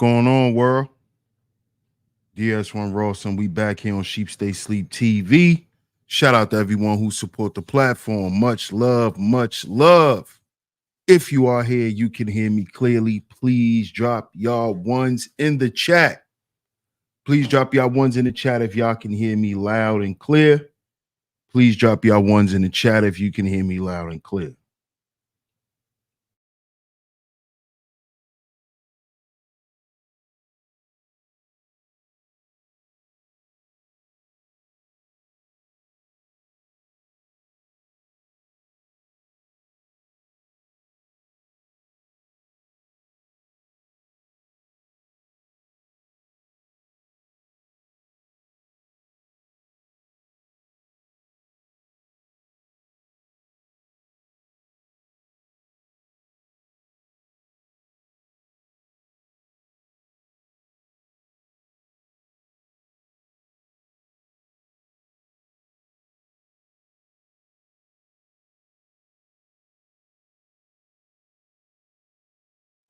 going on, world? DS1 Ross, and we back here on SHEEPSTAYSLEEPTV. Shout out to everyone who support the platform. Much love, much love. If you are here, you can hear me clearly. Please drop y'all ones in the chat. Please drop y'all ones in the chat if y'all can hear me loud and clear. Please drop y'all ones in the chat if you can hear me loud and clear.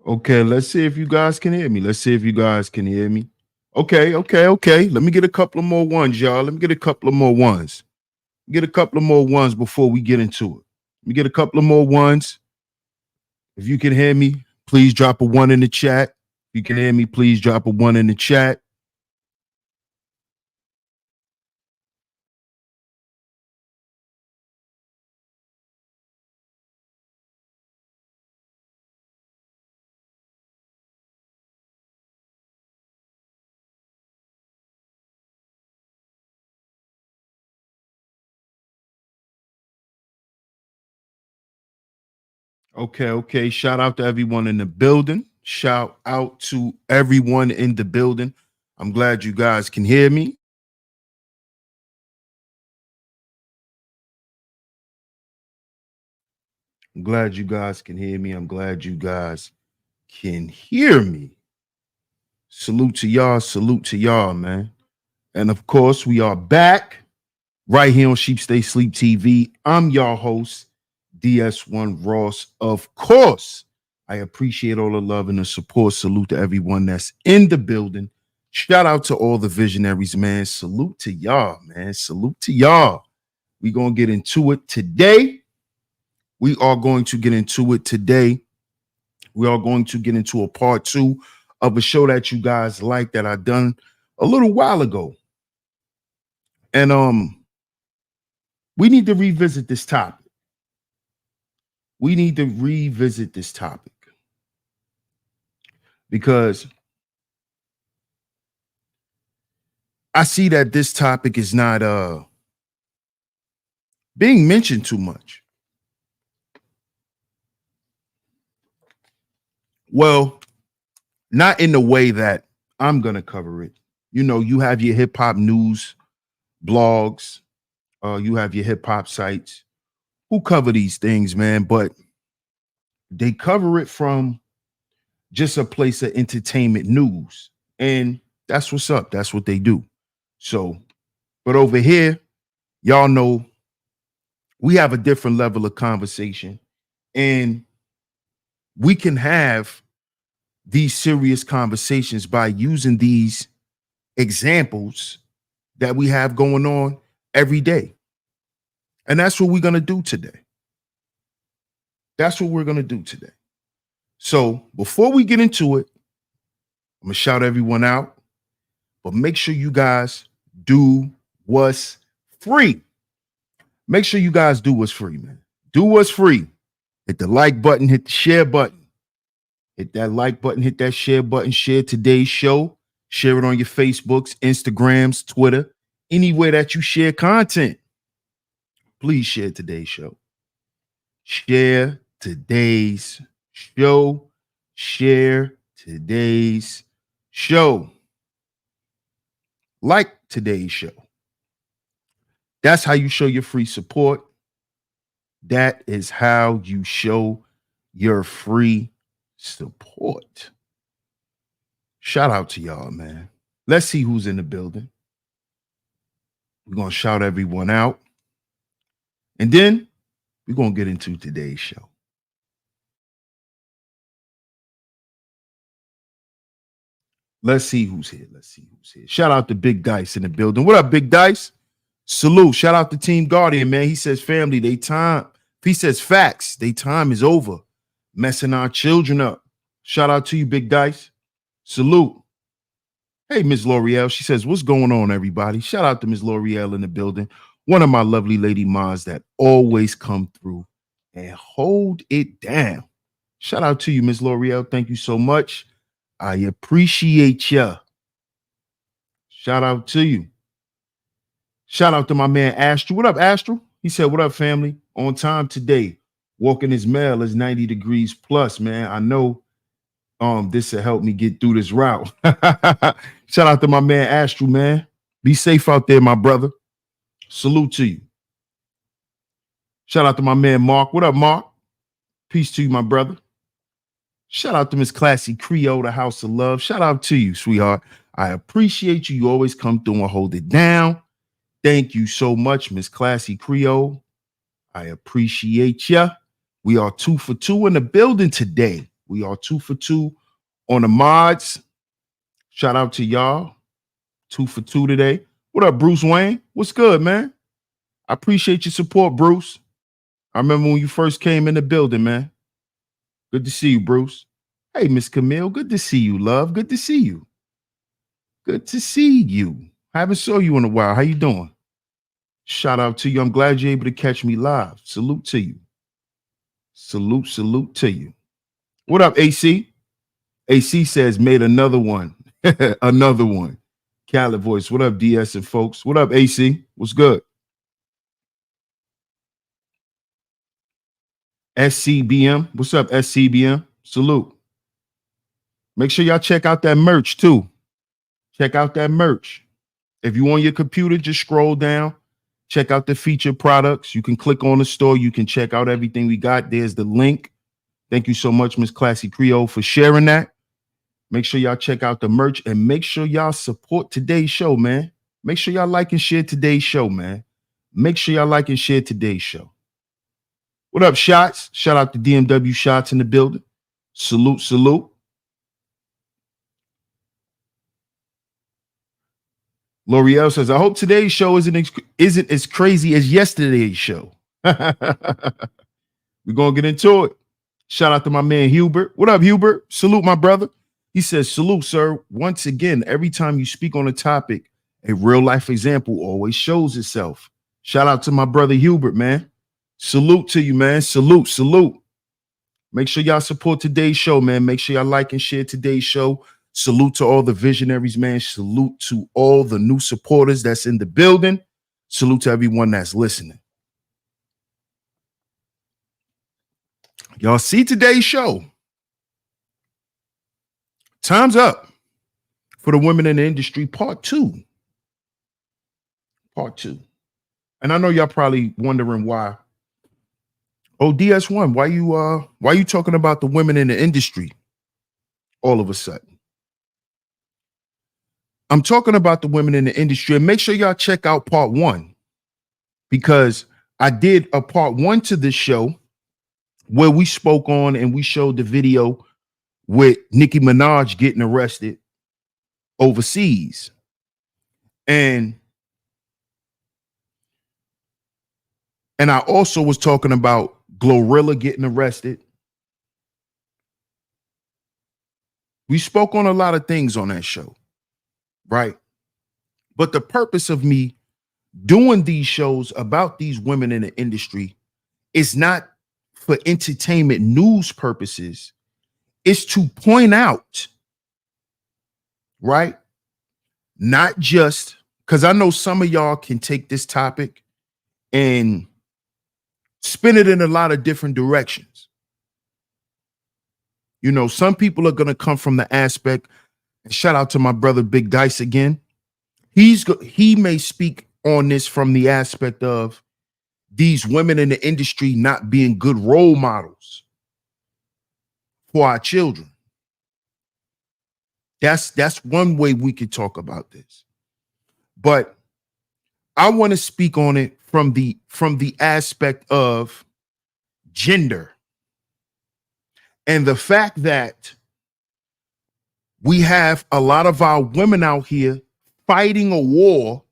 Okay, let's see if you guys can hear me. Let's see if you guys can hear me. Okay. Let me get a couple of more ones, y'all. Let me get a couple of more ones. Get a couple of more ones before we get into it. Let me get a couple of more ones. If you can hear me, please drop a one in the chat. If you can hear me, please drop a one in the chat. Okay. Shout out to everyone in the building. Shout out to everyone in the building. I'm glad you guys can hear me. I'm glad you guys can hear me. I'm glad you guys can hear me. Salute to y'all, man. And of course, we are back right here on Sheep Stay Sleep TV. I'm your host, DS1 Ross. Of course, I appreciate all the love and the support. Salute to everyone that's in the building. Shout out to all the visionaries, man. Salute to y'all, man. Salute to y'all. We're going to get into it today. We are going to get into it today. We are going to get into a part 2 of a show that you guys like that I done a little while ago. And we need to revisit this topic. We need to revisit this topic because I see that this topic is not being mentioned too much. Well, not in the way that I'm going to cover it. You know, you have your hip hop news blogs, you have your hip hop sites who cover these things, man, but they cover it from just a place of entertainment news. And that's what's up. That's what they do. So, but over here, y'all know we have a different level of conversation, and we can have these serious conversations by using these examples that we have going on every day. And that's what we're going to do today. That's what we're going to do today. So before we get into it, I'm going to shout everyone out, but make sure you guys do what's free. Make sure you guys do what's free, man. Do what's free. Hit the like button, hit the share button. Hit that like button, hit that share button, share today's show. Share it on your Facebooks, Instagrams, Twitter, anywhere that you share content. Please share today's show. Share today's show. Share today's show. Like today's show. That's how you show your free support. That is how you show your free support. Shout out to y'all, man. Let's see who's in the building. We're going to shout everyone out. And then we're going to get into today's show. Let's see who's here. Let's see who's here. Shout out to Big Dice in the building. What up, Big Dice? Salute. Shout out to Team Guardian, man. He says, family, they time. He says, facts. They time is over. Messing our children up. Shout out to you, Big Dice. Salute. Hey, Ms. L'Oreal. She says, what's going on, everybody? Shout out to Ms. L'Oreal in the building. One of my lovely lady moms that always come through and hold it down. Shout out to you, Ms. L'Oreal. Thank you so much. I appreciate ya. Shout out to you. Shout out to my man Astro. What up, Astro? He said, what up, family? On time today. Walking his mail is 90 degrees plus, man. I know this will help me get through this route. Shout out to my man Astro, man. Be safe out there, my brother. Salute to you. Shout out to my man Mark. What up, Mark? Peace to you, my brother. Shout out to Miss Classy Creole, the House of Love. Shout out to you, sweetheart. I appreciate you. You always come through and hold it down. Thank you so much, Miss Classy Creole. I appreciate ya. We are 2 for 2 in the building today. We are 2 for 2 on the mods. Shout out to y'all. 2 for 2 today. What up, Bruce Wayne? What's good, man? I appreciate your support, Bruce. I remember when you first came in the building, man. Good to see you, Bruce. Hey, Miss Camille. Good to see you, love. Good to see you. Good to see you. I haven't saw you in a while. How you doing? Shout out to you. I'm glad you're able to catch me live. Salute to you. Salute to you. What up, AC? AC says, made another one. Another one. Khaled voice. What up, DS and folks? What up, AC? What's good? SCBM. What's up, SCBM? Salute. Make sure y'all check out that merch too. Check out that merch. If you on your computer, just scroll down. Check out the featured products. You can click on the store. You can check out everything we got. There's the link. Thank you so much, Miss Classy Creole, for sharing that. Make sure y'all check out the merch and make sure y'all support today's show, man. Make sure y'all like and share today's show, man. Make sure y'all like and share today's show. What up, Shots? Shout out to DMW Shots in the building. Salute. L'Oreal says, I hope today's show isn't as crazy as yesterday's show. We're going to get into it. Shout out to my man, Hubert. What up, Hubert? Salute, my brother. He says, salute, sir. Once again, every time you speak on a topic, a real life example always shows itself. Shout out to my brother, Hubert, man. Salute to you, man. Salute. Make sure y'all support today's show, man. Make sure y'all like and share today's show. Salute to all the visionaries, man. Salute to all the new supporters that's in the building. Salute to everyone that's listening. Y'all see today's show. Time's up for the women in the industry, part 2. Part 2. And I know y'all probably wondering why. Oh, DS1, why you talking about the women in the industry all of a sudden? I'm talking about the women in the industry, and make sure y'all check out part 1, because I did a part 1 to this show where we spoke on and we showed the video with Nicki Minaj getting arrested overseas. And I also was talking about Glorilla getting arrested. We spoke on a lot of things on that show, right? But the purpose of me doing these shows about these women in the industry is not for entertainment news purposes. It's to point out, right? Not just because I know some of y'all can take this topic and spin it in a lot of different directions. You know, some people are going to come from the aspect, and shout out to my brother Big Dice again. He may speak on this from the aspect of these women in the industry not being good role models for our children. That's one way we could talk about this. But I want to speak on it from the aspect of gender and the fact that We have a lot of our women out here fighting a war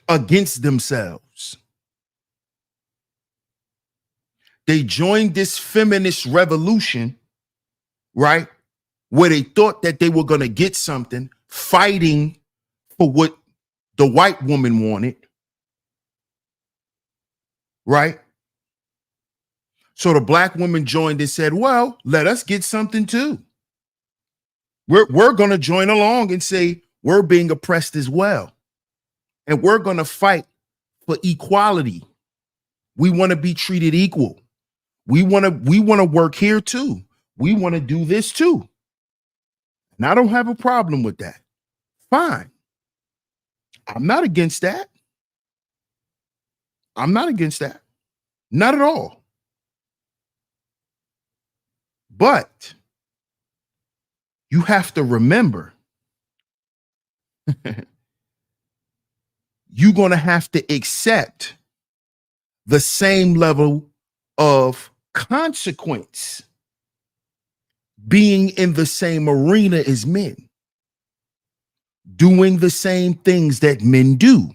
against themselves. They joined this feminist revolution, right? Where they thought that they were going to get something, fighting for what the white woman wanted, right? So the black woman joined and said, well, let us get something too. We're going to join along and say we're being oppressed as well. And we're going to fight for equality. We want to be treated equal. We want to work here too. We want to do this too. And I don't have a problem with that. Fine. I'm not against that. I'm not against that. Not at all. But you have to remember, you're going to have to accept the same level of consequence being in the same arena as men, doing the same things that men do,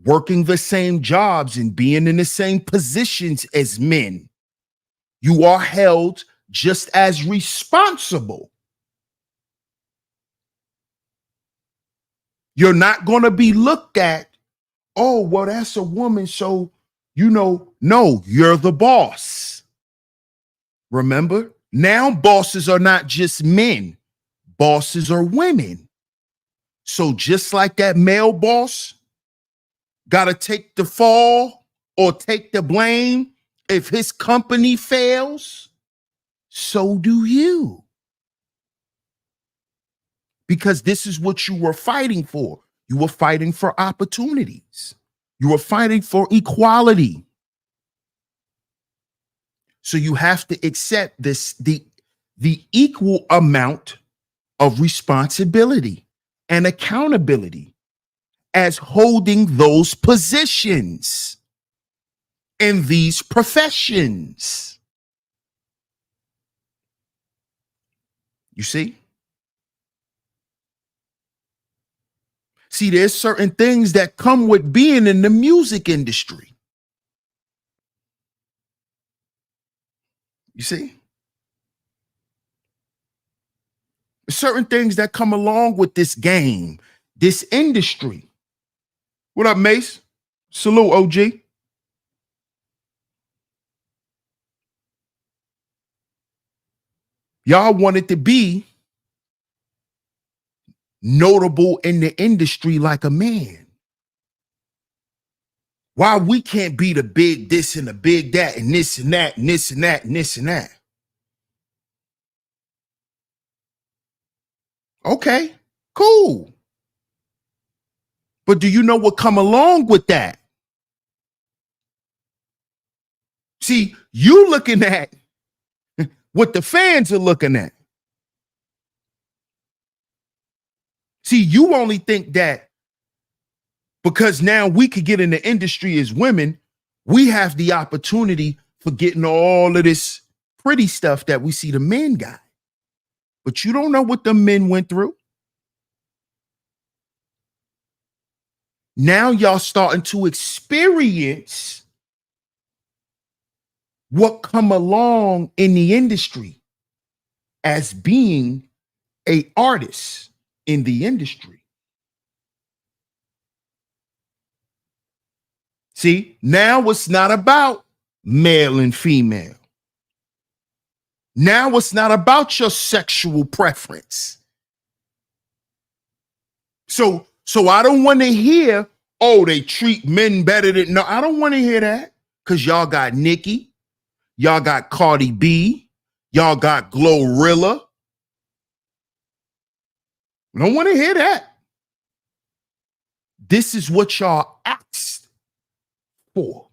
working the same jobs and being in the same positions as men. You are held just as responsible. You're not going to be looked at, oh, well, that's a woman, so, no, you're the boss. Remember? Now bosses are not just men. Bosses are women. So just like that male boss got to take the fall or take the blame if his company fails, so do you. Because this is what you were fighting for. You were fighting for opportunities. You were fighting for equality. So you have to accept this, the equal amount of responsibility and accountability as holding those positions in these professions. You see? See, there's certain things that come with being in the music industry. You see? Certain things that come along with this game, this industry. What up, Mace? Salute, OG. Y'all wanted to be notable in the industry like a man. Why we can't be the big this and the big that and this and that and this and that and this and that? Okay, cool. But do you know what come along with that? See, you looking at what the fans are looking at. See, you only think that because now we could get in the industry as women, we have the opportunity for getting all of this pretty stuff that we see the men got. But you don't know what the men went through. Now y'all starting to experience what come along in the industry as being an artist in the industry. See, now it's not about male and female. Now it's not about your sexual preference. So I don't want to hear, oh, they treat men better than, no, I don't want to hear that, because y'all got Nicki, y'all got Cardi B, y'all got Glorilla. I don't want to hear that. This is what y'all asked for.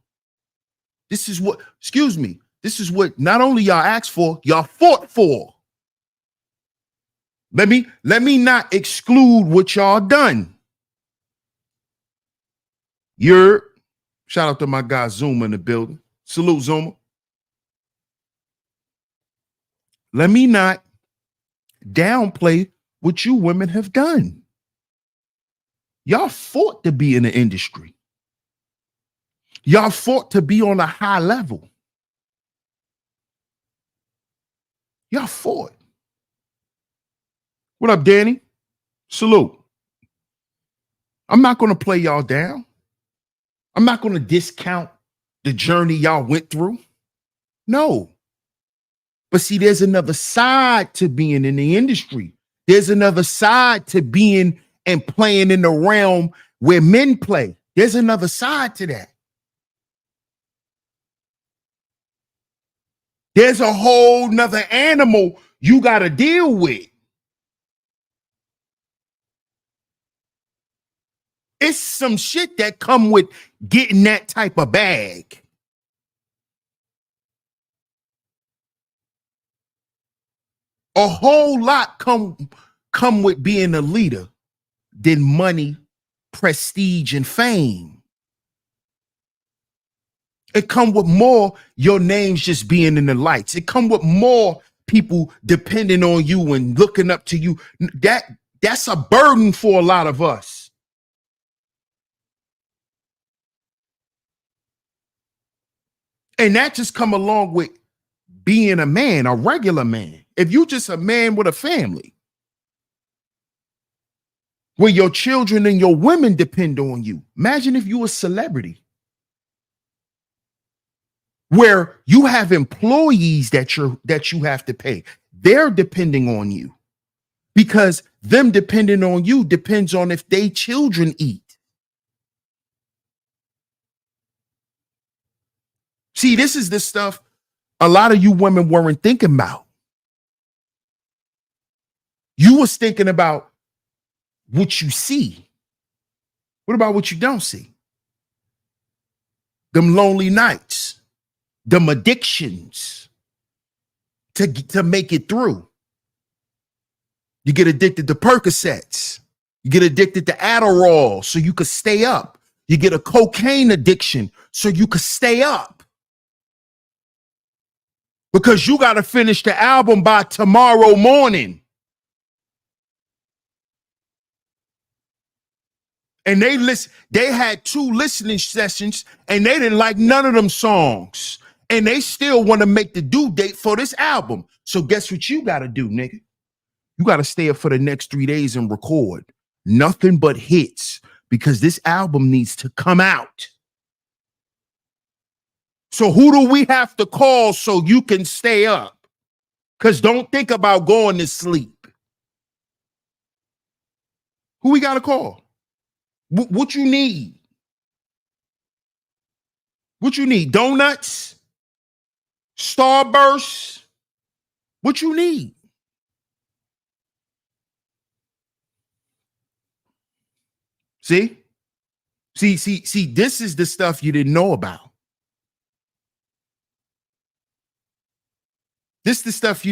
This is what, excuse me, this is what not only y'all asked for, y'all fought for. Let me not exclude what y'all done. Shout out to my guy Zuma in the building. Salute, Zuma. Let me not downplay what you women have done. Y'all fought to be in the industry. Y'all fought to be on a high level. Y'all fought. What up, Danny? Salute. I'm not going to play y'all down. I'm not going to discount the journey y'all went through. No. But see, there's another side to being in the industry. There's another side to being and playing in the realm where men play. There's another side to that. There's a whole nother animal you got to deal with. It's some shit that come with getting that type of bag. A whole lot come with being a leader than money, prestige, and fame. It come with more your name's just being in the lights. It come with more people depending on you and looking up to you. That's a burden for a lot of us. And that just come along with being a man, a regular man. If you just a man with a family, where your children and your women depend on you. Imagine if you a celebrity, where you have employees that you have to pay. They're depending on you, because them depending on you depends on if they children eat. See, this is the stuff a lot of you women weren't thinking about. You was thinking about what you see. What about what you don't see? Them lonely nights, them addictions to make it through. You get addicted to Percocets. You get addicted to Adderall so you could stay up. You get a cocaine addiction so you could stay up. Because you got to finish the album by tomorrow morning. And they had 2 listening sessions and they didn't like none of them songs. And they still want to make the due date for this album. So guess what you got to do, nigga? You got to stay up for the next 3 days and record nothing but hits, because this album needs to come out. So who do we have to call so you can stay up? Because don't think about going to sleep. Who we got to call? What you need? What you need? Donuts? Starburst? What you need? See? See, this is the stuff you didn't know about. This is the stuff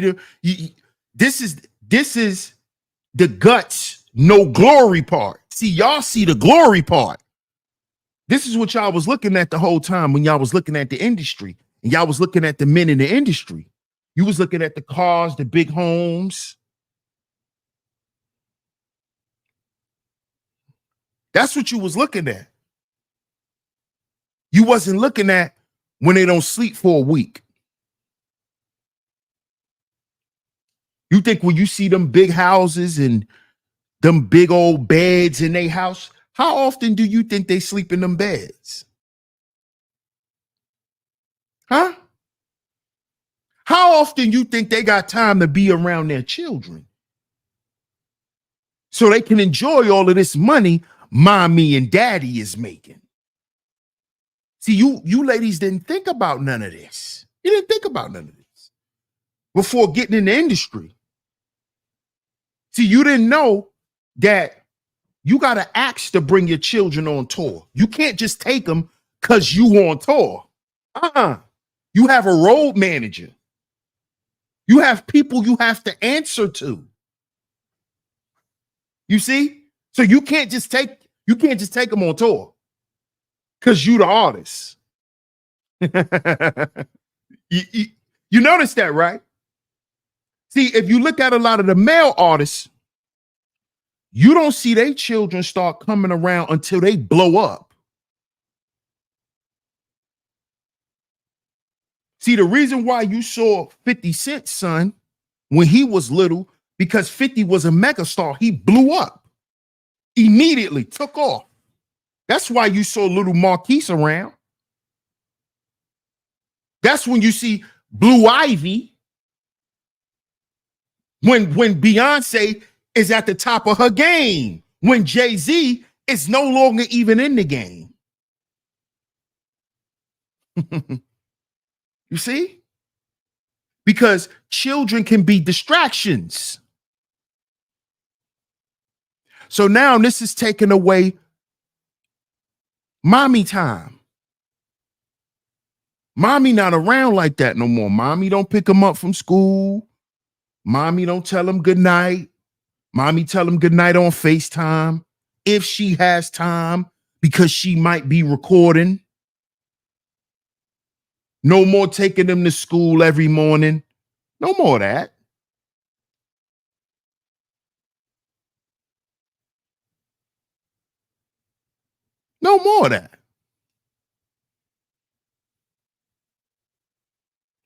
this is the guts, no glory part. See, y'all see the glory part. This is what y'all was looking at the whole time when y'all was looking at the industry, and y'all was looking at the men in the industry. You was looking at the cars, the big homes. That's what you was looking at. You wasn't looking at when they don't sleep for a week. You think when you see them big houses and them big old beds in their house, how often do you think they sleep in them beds? Huh? How often you think they got time to be around their children so they can enjoy all of this money mommy and daddy is making? See, you ladies didn't think about none of this. You didn't think about none of this before getting in the industry. See, you didn't know that you got to ask to bring your children on tour. You can't just take them because you on tour. You have a road manager. You have people you have to answer to. You see? So you can't just take them on tour because you the artist. you notice that, right? See, if you look at a lot of the male artists, you don't see their children start coming around until they blow up. See, the reason why you saw 50 Cent's son when he was little, because 50 was a megastar. He blew up immediately, took off. That's why you saw little Marquise around. That's when you see Blue Ivy when Beyonce is at the top of her game, when Jay-Z is no longer even in the game. You see? Because children can be distractions. So now this is taking away mommy time. Mommy not around like that no more. Mommy don't pick him up from school. Mommy don't tell him good night. Mommy tell him good night on FaceTime if she has time, because she might be recording. No more taking them to school every morning. No more of that. No more of that.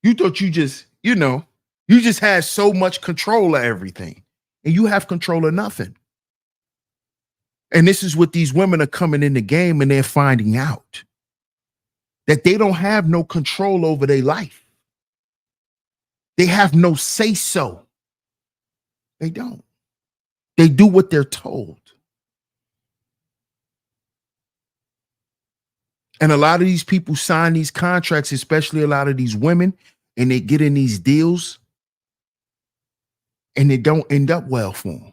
You thought you just, you just had so much control of everything, and you have control of nothing. And this is what these women are coming in the game, and they're finding out that they don't have no control over their life. They have no say-so. They don't. They do what they're told. And a lot of these people sign these contracts, especially a lot of these women, and they get in these deals, and they don't end up well for them.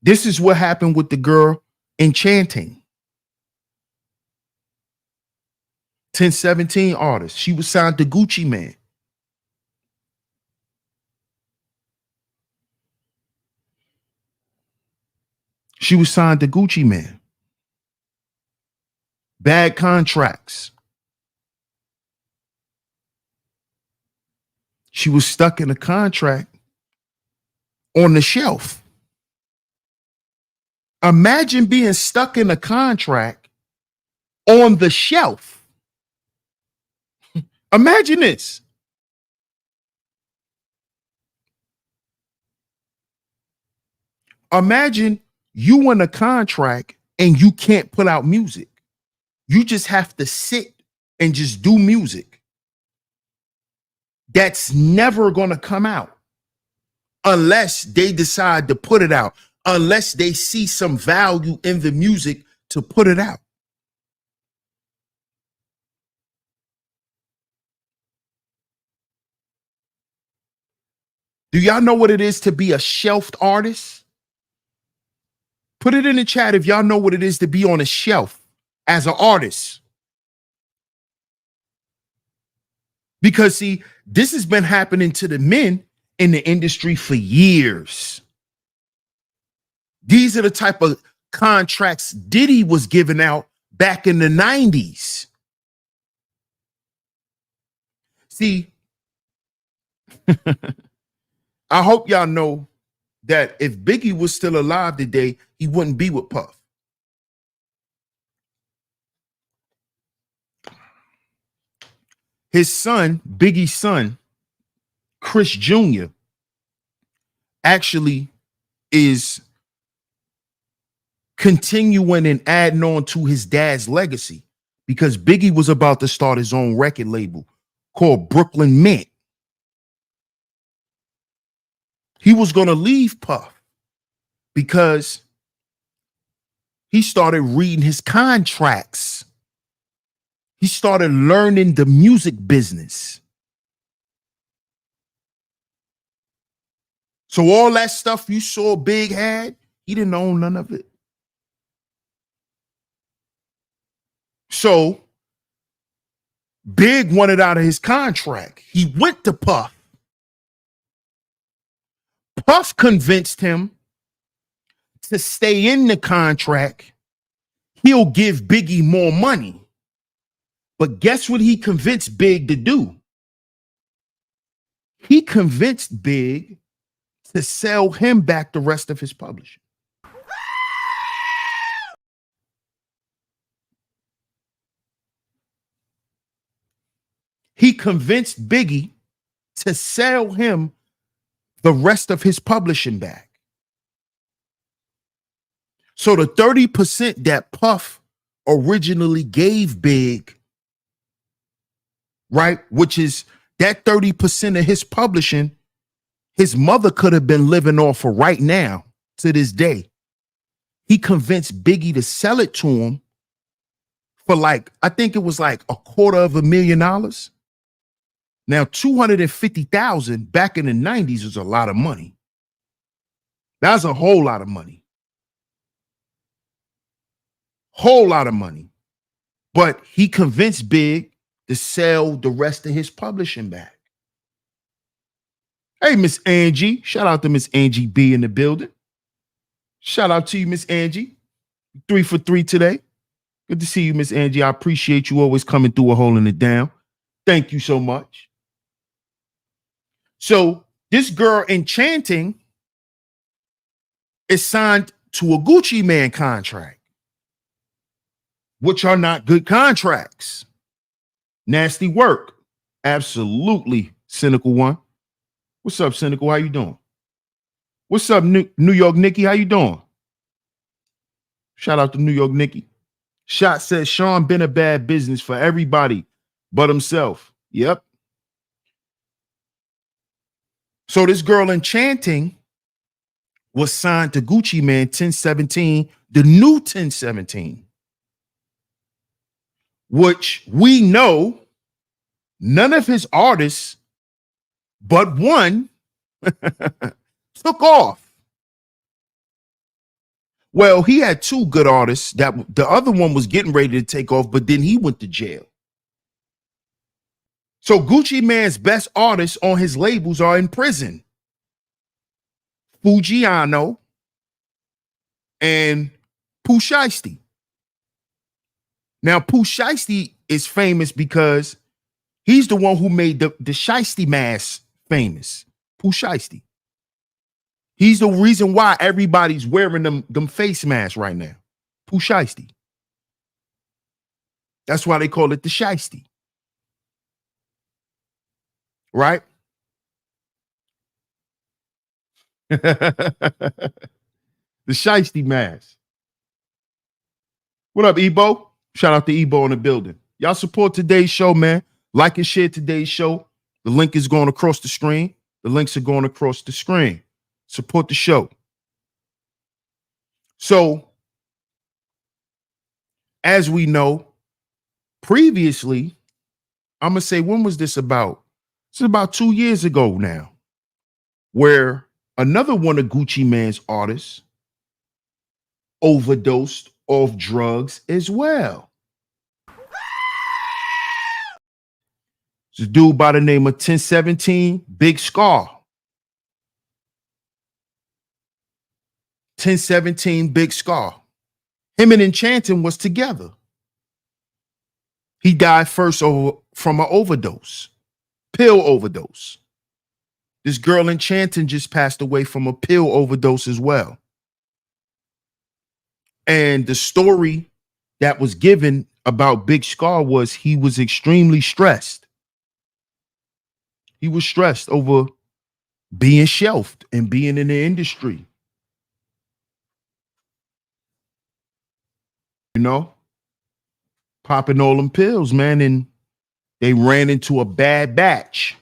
This is what happened with the girl Enchanting. 1017 artist. She was signed to Gucci Mane. She was signed to Gucci Mane. Bad contracts. She was stuck in a contract on the shelf. Imagine being stuck in a contract on the shelf. Imagine this. Imagine you in a contract and you can't put out music. You just have to sit and just do music. That's never going to come out unless they decide to put it out, unless they see some value in the music to put it out. Do y'all know what it is to be a shelved artist? Put it in the chat if y'all know what it is to be on a shelf as an artist. Because see, this has been happening to the men in the industry for years. These are the type of contracts Diddy was giving out back in the 90s. See, I hope y'all know that if Biggie was still alive today, he wouldn't be with Puff. His son, Biggie's son, Chris Jr., actually is continuing and adding on to his dad's legacy, because Biggie was about to start his own record label called Brooklyn Mint. He was going to leave Puff because he started reading his contracts. He started learning the music business. So all that stuff you saw Big had, he didn't own none of it. So Big wanted out of his contract. He went to Puff. Puff convinced him to stay in the contract. He'll give Biggie more money. But guess what he convinced Big to do? He convinced Big to sell him back the rest of his publishing. He convinced Biggie to sell him the rest of his publishing back. So the 30% that Puff originally gave Big, right, which is that 30% of his publishing, his mother could have been living off for right now to this day. He convinced Biggie to sell it to him for like, I think it was like $250,000. Now, 250,000 back in the 90s was a lot of money. That's a whole lot of money. Whole lot of money. But he convinced Big to sell the rest of his publishing back. Hey, Miss Angie. Shout out to Miss Angie B in the building. Shout out to you, Miss Angie. 3 for 3 today. Good to see you, Miss Angie. I appreciate you always coming through and holding it down. Thank you so much. So this girl Enchanting is signed to a Gucci Man contract, which are not good contracts. Nasty work. Absolutely, Cynical One. What's up, Cynical? How you doing? What's up, New York Nikki? How you doing? Shout out to New York Nikki. Shot says Sean been a bad business for everybody but himself. Yep. So this girl Enchanting was signed to Gucci Man 1017, the new 1017, which we know none of his artists but one took off. Well, he had 2 good artists. That the other one was getting ready to take off, but then he went to jail. So Gucci Man's best artists on his labels are in prison. Fujiano and Pooh Shiesty. Now, Pooh Shiesty is famous because he's the one who made the Shiesty mask famous. Pooh Shiesty. He's the reason why everybody's wearing them face masks right now. Pooh Shiesty. That's why they call it the Shiesty. Right? The Shiesty mask. What up, Ebo? Shout out to Ebo in the building. Y'all support today's show, man. Like and share today's show. The link is going across the screen. The links are going across the screen. Support the show. So, as we know, previously, I'm going to say, when was this about? It's about 2 years ago now, where another one of Gucci Man's artists overdosed off drugs as well. It's a dude by the name of 1017, Big Scar. 1017, Big Scar. Him and Enchanting was together. He died first from an overdose, pill overdose. This girl Enchanting just passed away from a pill overdose as well. And the story that was given about Big Scar was he was extremely stressed. He was stressed over being shelved and being in the industry. You know, popping all them pills, man, and they ran into a bad batch.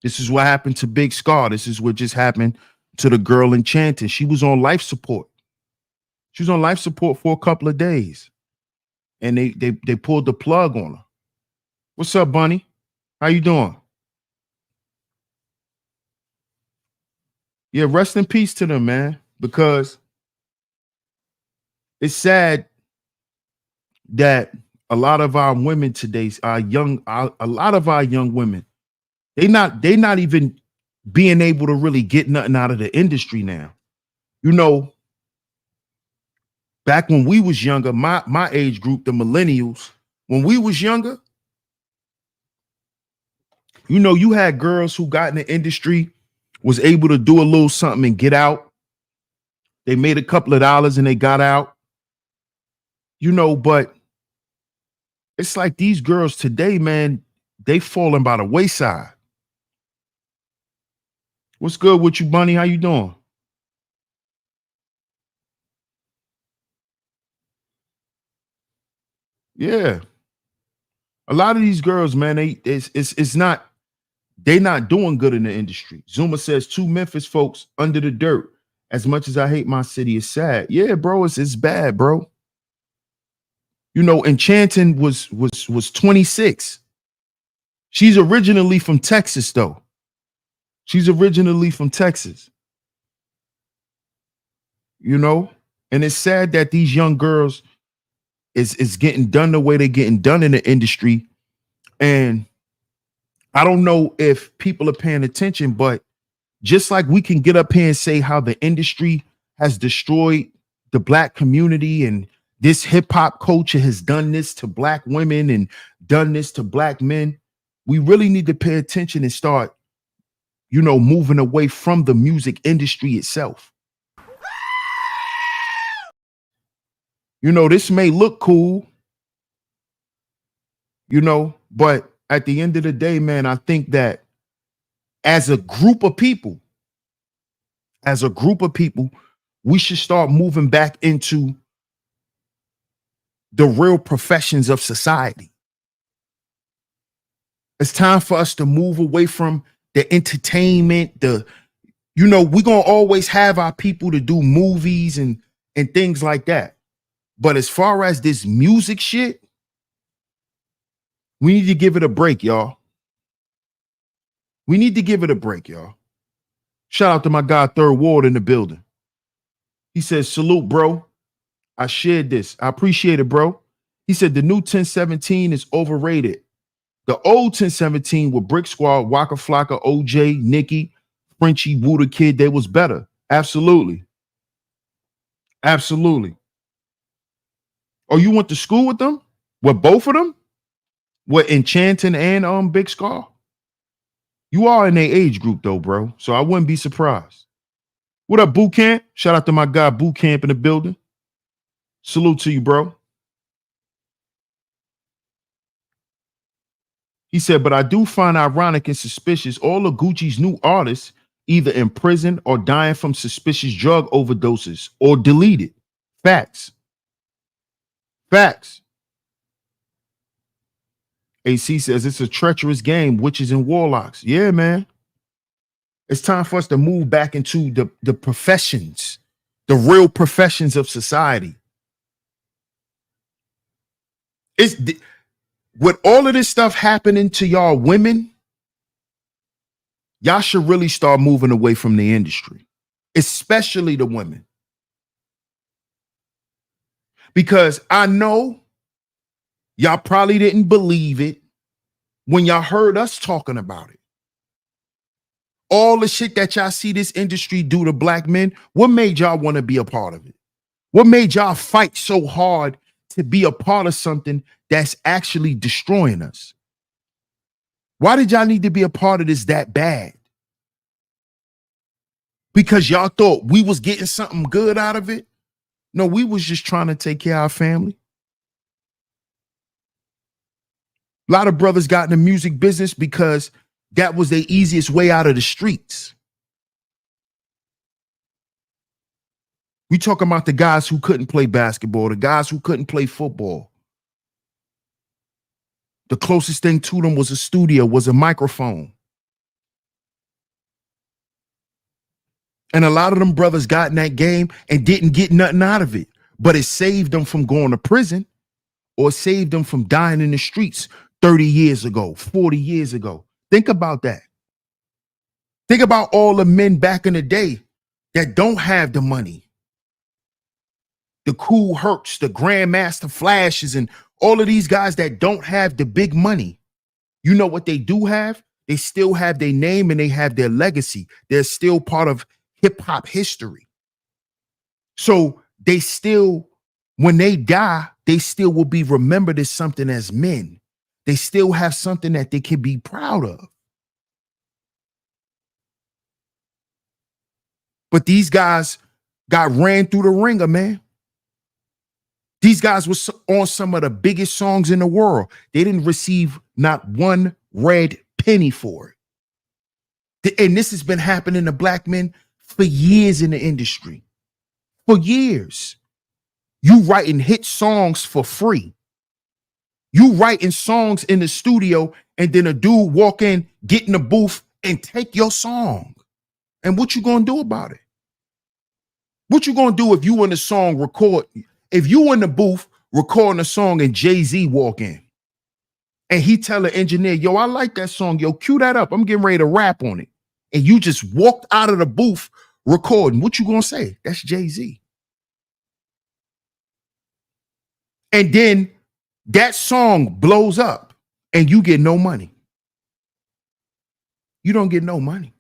This is what happened to Big Scar. This is what just happened to the girl Enchanting. She was on life support. She was on life support for a couple of days. And they pulled the plug on her. What's up, Bunny? How you doing? Yeah, rest in peace to them, man. Because it's sad that a lot of our women today, a lot of our young women, they not even being able to really get nothing out of the industry now. You know, back when we was younger, my age group, the millennials, when we was younger, You know, you had girls who got in the industry, was able to do a little something and get out. They made a couple of dollars and they got out. You know, but it's like these girls today, man, they falling by the wayside. What's good with you, Bunny? How you doing? Yeah. A lot of these girls, man, it's not they not doing good in the industry. Zuma says 2 Memphis folks under the dirt. As much as I hate my city, it's sad. Yeah, bro, it's bad, bro. You know, Enchanting was 26. She's originally from Texas, though. She's originally from Texas. You know, and it's sad that these young girls is getting done the way they're getting done in the industry. And I don't know if people are paying attention, but just like we can get up here and say how the industry has destroyed the black community and this hip hop culture has done this to black women and done this to black men, we really need to pay attention and start, you know, moving away from the music industry itself. You know, this may look cool, you know, but at the end of the day, man, I think that as a group of people, we should start moving back into the real professions of society. It's time for us to move away from the entertainment, we're gonna always have our people to do movies and things like that. But as far as this music shit, we need to give it a break, y'all. We need to give it a break, y'all. Shout out to my guy, Third Ward, in the building. He says, salute, bro. I shared this. I appreciate it, bro. He said the new 1017 is overrated. The old 1017 with Brick Squad, Waka Flocka, OJ, Nicki, Frenchie, Buddha Kid, they was better. Absolutely. Absolutely. Oh, you went to school with them? With both of them? With Enchanting and Big Scar? You are in their age group though, bro. So I wouldn't be surprised. What up, Boot Camp? Shout out to my guy Boot Camp in the building. Salute to you, bro. He said, but I do find ironic and suspicious all of Gucci's new artists either in prison or dying from suspicious drug overdoses or deleted. Facts. Facts. AC says it's a treacherous game, witches and warlocks. Yeah, man. It's time for us to move back into the professions, the real professions of society. With all of this stuff happening to y'all women, y'all should really start moving away from the industry, especially the women. Because I know y'all probably didn't believe it when y'all heard us talking about it. All the shit that y'all see this industry do to black men, what made y'all want to be a part of it? What made y'all fight so hard to be a part of something that's actually destroying us? Why did y'all need to be a part of this that bad? Because y'all thought we was getting something good out of it? No, we was just trying to take care of our family. A lot of brothers got in the music business because that was the easiest way out of the streets. We talking about the guys who couldn't play basketball, the guys who couldn't play football. The closest thing to them was a studio, was a microphone. And a lot of them brothers got in that game and didn't get nothing out of it, but it saved them from going to prison or saved them from dying in the streets 30 years ago, 40 years ago. Think about that. Think about all the men back in the day that don't have the money. The Cool Hercs, the Grandmaster Flashes, and all of these guys that don't have the big money. You know what they do have? They still have their name and they have their legacy. They're still part of hip hop history. So they still, when they die, they still will be remembered as something as men. They still have something that they can be proud of. But these guys got ran through the ringer, man. These guys were on some of the biggest songs in the world. They didn't receive not one red penny for it. And this has been happening to black men for years in the industry. For years. You writing hit songs for free. You writing songs in the studio, and then a dude walk in, get in the booth, and take your song. And what you gonna do about it? What you gonna do if you in the song record? If you in the booth recording a song and Jay-Z walk in and he tell the engineer, yo, I like that song, yo, cue that up, I'm getting ready to rap on it. And you just walked out of the booth recording, what you gonna say? That's Jay-Z. And then that song blows up and you get no money. You don't get no money.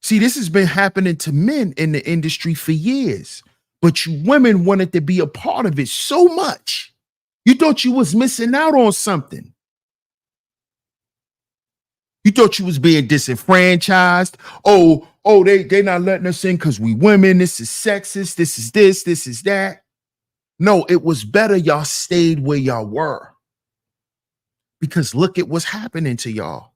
See, this has been happening to men in the industry for years, but you women wanted to be a part of it so much. You thought you was missing out on something. You thought you was being disenfranchised. Oh, they not letting us in because we women. This is sexist. This is that. No, it was better y'all stayed where y'all were. Because look at what's happening to y'all.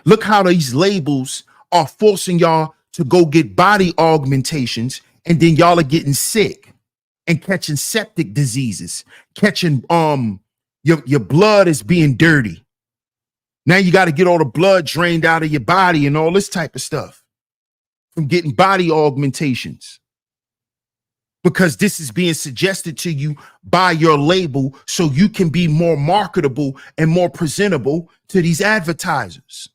Look how these labels are forcing y'all to go get body augmentations, and then y'all are getting sick and catching septic diseases, catching your blood is being dirty. Now you got to get all the blood drained out of your body and all this type of stuff from getting body augmentations. Because this is being suggested to you by your label so you can be more marketable and more presentable to these advertisers.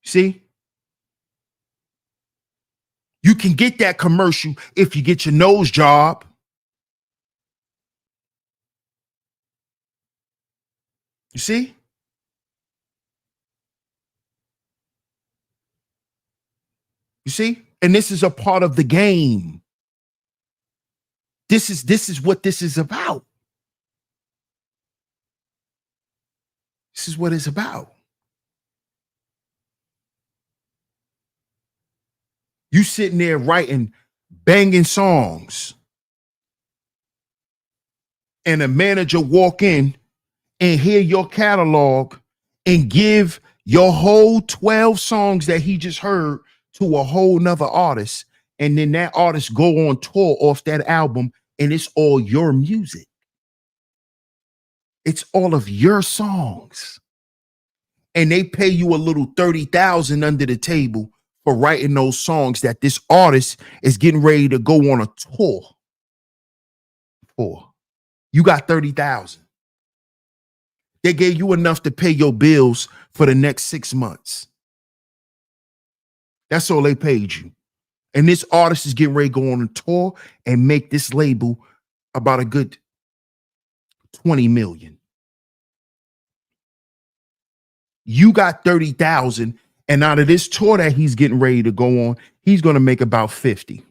See? You can get that commercial if you get your nose job. You see? You see? And this is a part of the game. This is what this is about. This is what it's about. You sitting there writing banging songs, and a manager walk in and hear your catalog and give your whole 12 songs that he just heard to a whole nother artist, and then that artist go on tour off that album, and it's all your music. It's all of your songs. And they pay you a little 30,000 under the table for writing those songs that this artist is getting ready to go on a tour for. You got 30,000. They gave you enough to pay your bills for the next 6 months. That's all they paid you. And this artist is getting ready to go on a tour and make this label about a good 20 million. You got 30,000, and out of this tour that he's getting ready to go on, he's going to make about 50.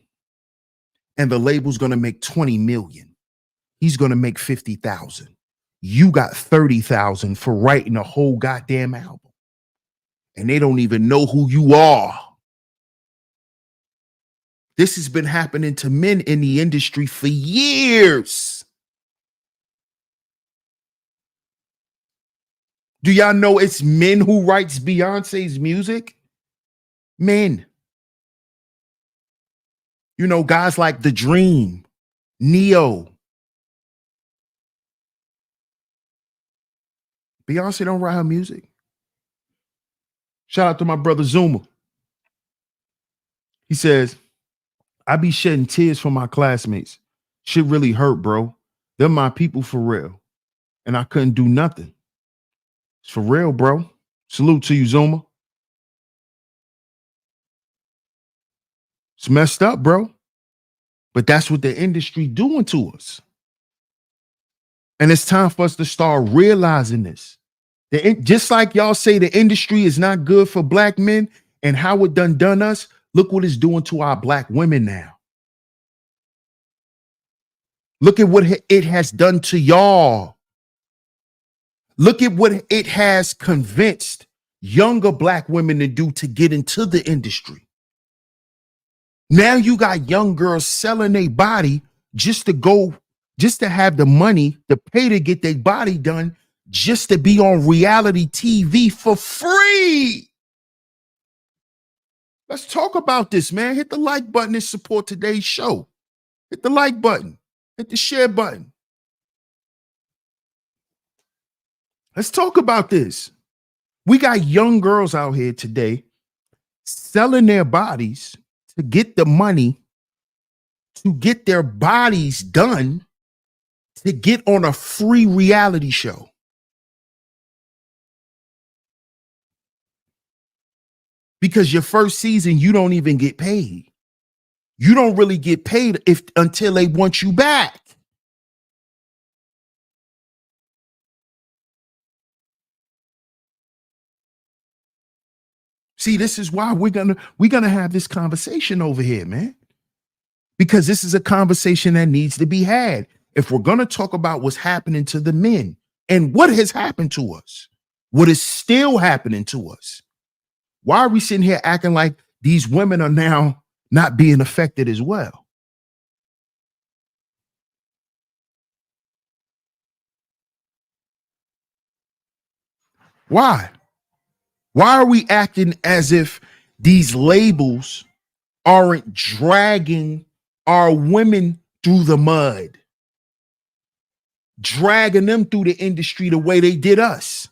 And the label's going to make 20 million. He's going to make 50,000. You got 30,000 for writing a whole goddamn album. And they don't even know who you are. This has been happening to men in the industry for years. Do y'all know it's men who writes Beyonce's music? Men. You know, guys like The Dream, Neo. Beyonce don't write her music. Shout out to my brother Zuma. He says, I be shedding tears for my classmates. Shit really hurt, bro. They're my people for real. And I couldn't do nothing. It's for real, bro. Salute to you, Zuma. It's messed up, bro. But that's what the industry doing to us. And it's time for us to start realizing this. Just like y'all say the industry is not good for black men and how it done us, look what it's doing to our black women now. Look at what it has done to y'all. Look at what it has convinced younger black women to do to get into the industry. Now you got young girls selling their body just to have the money to pay to get their body done, just to be on reality TV for free. Let's talk about this, man. Hit the like button and support today's show. Hit the like button. Hit the share button. Let's talk about this. We got young girls out here today selling their bodies to get the money to get their bodies done to get on a free reality show. Because your first season, you don't even get paid. You don't really get paid until they want you back. See, this is why we're gonna have this conversation over here, man. Because this is a conversation that needs to be had. If we're gonna talk about what's happening to the men and what has happened to us, what is still happening to us, why are we sitting here acting like these women are now not being affected as well? Why? Why are we acting as if these labels aren't dragging our women through the mud, dragging them through the industry the way they did us?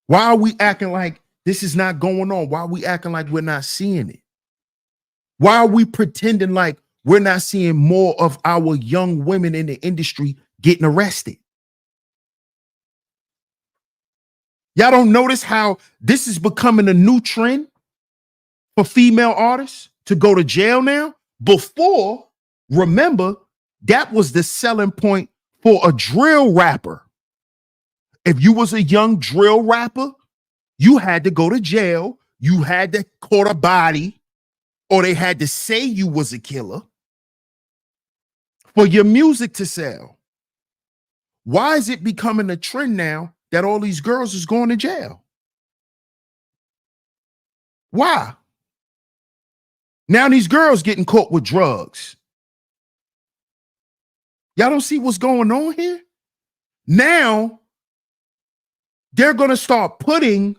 Why are we acting like this is not going on? Why are we acting like we're not seeing it? Why are we pretending like we're not seeing more of our young women in the industry getting arrested? Y'all don't notice how this is becoming a new trend for female artists to go to jail now? Before, remember, that was the selling point for a drill rapper. If you was a young drill rapper, you had to go to jail. You had to court a body, or they had to say you was a killer for your music to sell. Why is it becoming a trend now that all these girls is going to jail? Why? Now these girls getting caught with drugs. Y'all don't see what's going on here? Now they're going to start putting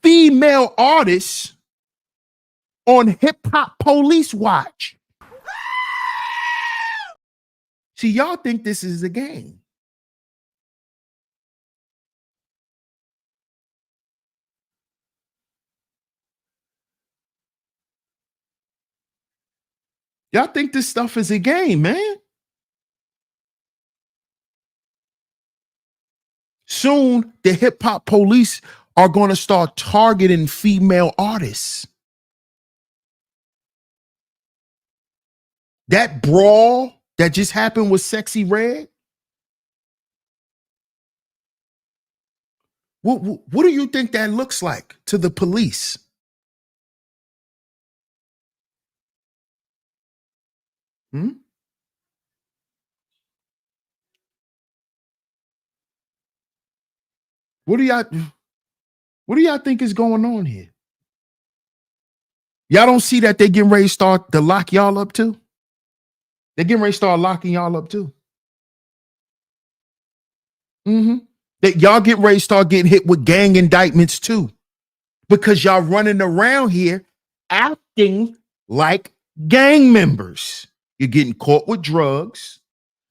female artists on hip hop police watch. See, y'all think this is a game. Y'all think this stuff is a game, man. Soon, the hip hop police are going to start targeting female artists. That brawl that just happened with Sexy Red. What do you think that looks like to the police? Hmm? What do y'all think is going on here? Y'all don't see that they getting ready to start to lock y'all up too? They're getting ready to start locking y'all up too. That y'all get ready to start getting hit with gang indictments too. Because y'all running around here acting like gang members. You're getting caught with drugs.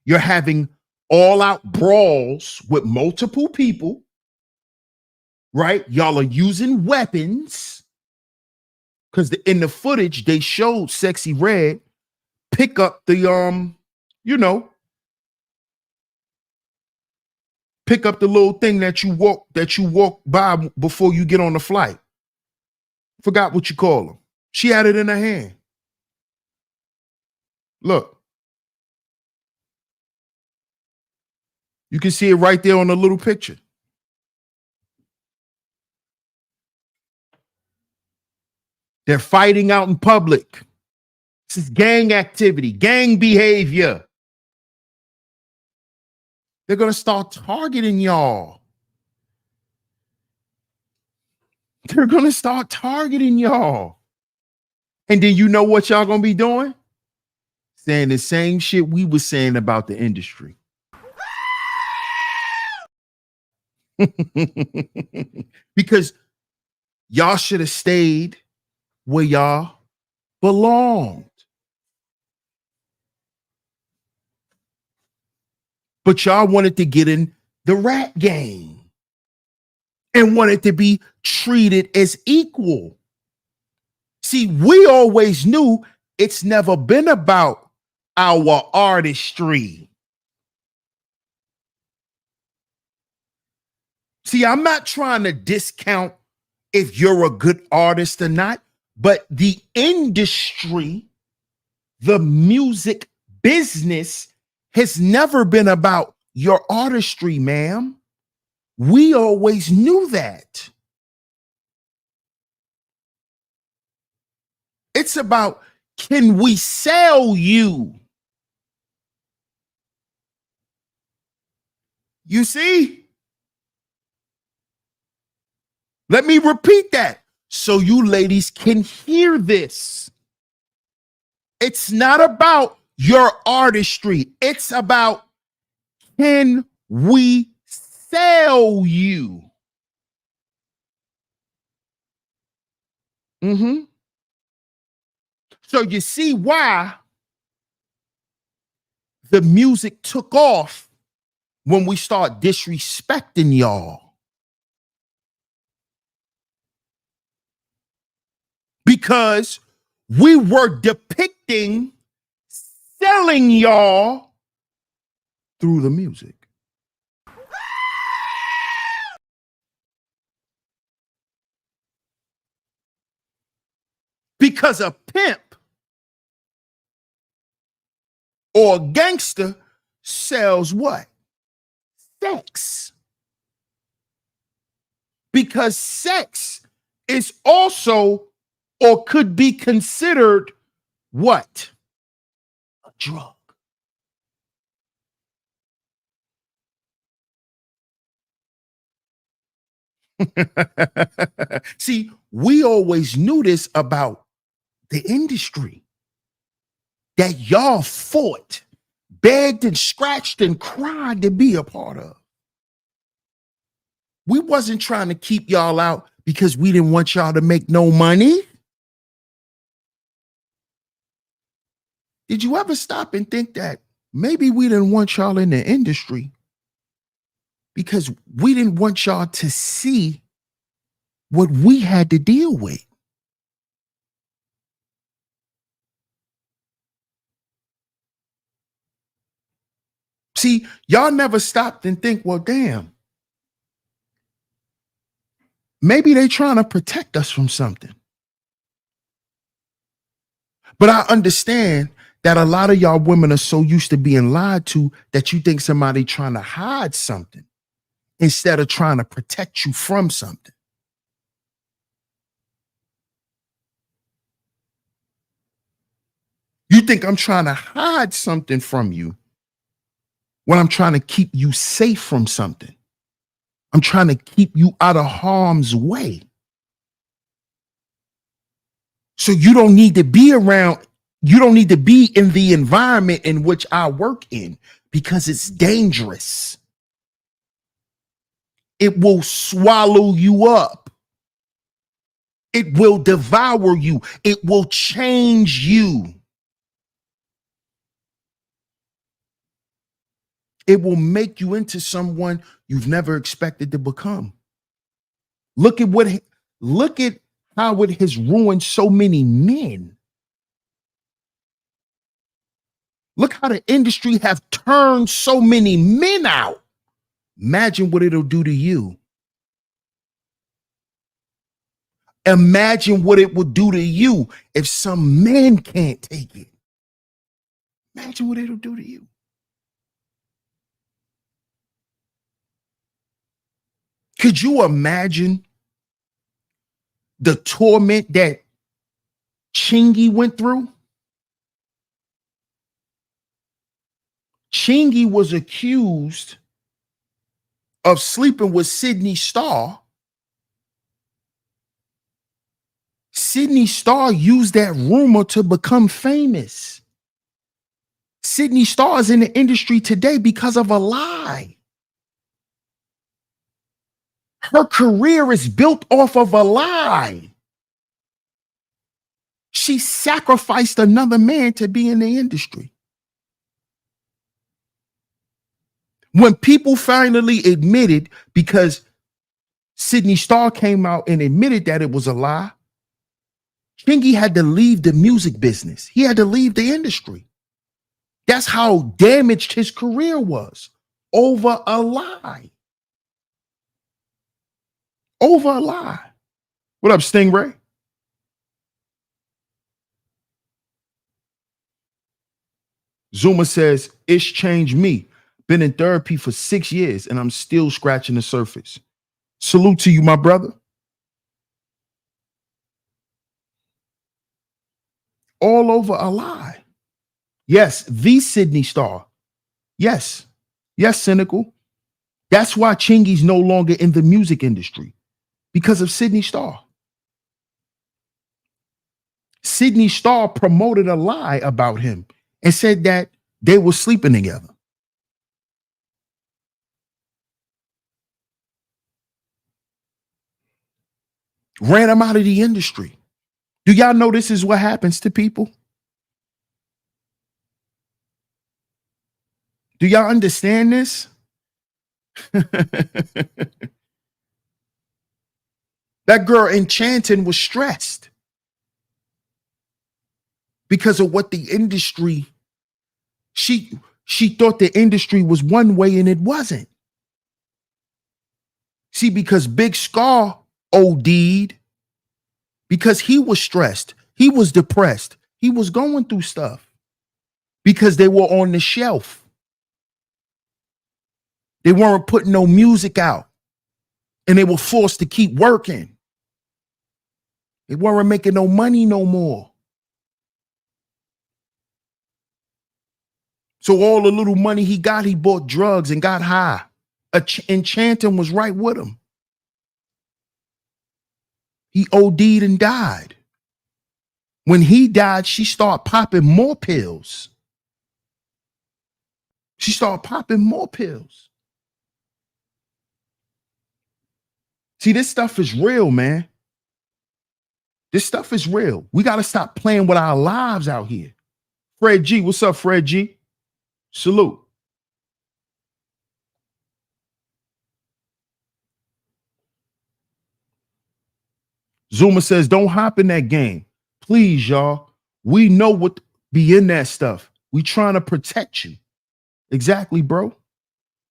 You're having all out brawls with multiple people, right? Y'all are using weapons. Because in the footage, they showed Sexy Red pick up the pick up the little thing that you walk by before you get on the flight. Forgot what you call them. She had it in her hand. Look. You can see it right there on the little picture. They're fighting out in public. This is gang activity, gang behavior. They're going to start targeting y'all. They're going to start targeting y'all. And then you know what y'all going to be doing? Saying the same shit we were saying about the industry. Because y'all should have stayed where y'all belonged. But y'all wanted to get in the rap game and wanted to be treated as equal. See, we always knew it's never been about our artistry. See, I'm not trying to discount if you're a good artist or not, but the industry, the music business, has never been about your artistry, ma'am. We always knew that. It's about, can we sell you? You see? Let me repeat that so you ladies can hear this. It's not about your artistry. It's about, can we sell you? So you see why the music took off when we start disrespecting y'all. Because we were depicting selling y'all through the music. Because a pimp or a gangster sells what? Sex. Because sex is also, or could be considered, what? A drug. See, we always knew this about the industry, that y'all fought, begged and scratched and cried to be a part of. We wasn't trying to keep y'all out because we didn't want y'all to make no money. Did you ever stop and think that maybe we didn't want y'all in the industry because we didn't want y'all to see what we had to deal with? See, y'all never stopped and think, well, damn, maybe they trying to protect us from something. But I understand that a lot of y'all women are so used to being lied to that you think somebody trying to hide something instead of trying to protect you from something. You think I'm trying to hide something from you when I'm trying to keep you safe from something. I'm trying to keep you out of harm's way. So you don't need to be around, you don't need to be in the environment in which I work in because it's dangerous. It will swallow you up. It will devour you. It will change you. It will make you into someone you've never expected to become. Look at how it has ruined so many men. Look how the industry have turned so many men out. Imagine what it'll do to you. Imagine what it would do to you if some man can't take it. Imagine what it'll do to you. Could you imagine the torment that Chingy went through? Chingy was accused of sleeping with Sydney Starr, Sydney Starr used that rumor to become famous. Sydney Starr is in the industry today because of a lie. Her career is built off of a lie. She sacrificed another man to be in the industry. When people finally admitted, because Sydney Starr came out and admitted that it was a lie, Chingy had to leave the music business. He had to leave the industry. That's how damaged his career was, over a lie. Over a lie. What up, Stingray? Zuma says, Ish changed me. Been in therapy for 6 years and I'm still scratching the surface. Salute to you, my brother. All over a lie. Yes, the Sydney Starr. Yes. Yes, Cynical. That's why Chingy's no longer in the music industry, because of Sydney Starr. Sydney Starr promoted a lie about him and said that they were sleeping together. Ran him out of the industry. Do y'all know this is what happens to people? Do y'all understand this? That girl Enchanting was stressed because of what the industry, she thought the industry was one way and it wasn't. See, because Big Scar OD'd because he was stressed. He was depressed. He was going through stuff because they were on the shelf. They weren't putting no music out and they were forced to keep working. They weren't making no money no more. So all the little money he got, he bought drugs and got high. Enchanting was right with him. He OD'd and died. When he died, she started popping more pills. She started popping more pills. See, this stuff is real, man. This stuff is real. We got to stop playing with our lives out here. Fred G, what's up, Fred G? Salute. Zuma says, don't hop in that game. Please, y'all. We know what be in that stuff. We trying to protect you. Exactly, bro.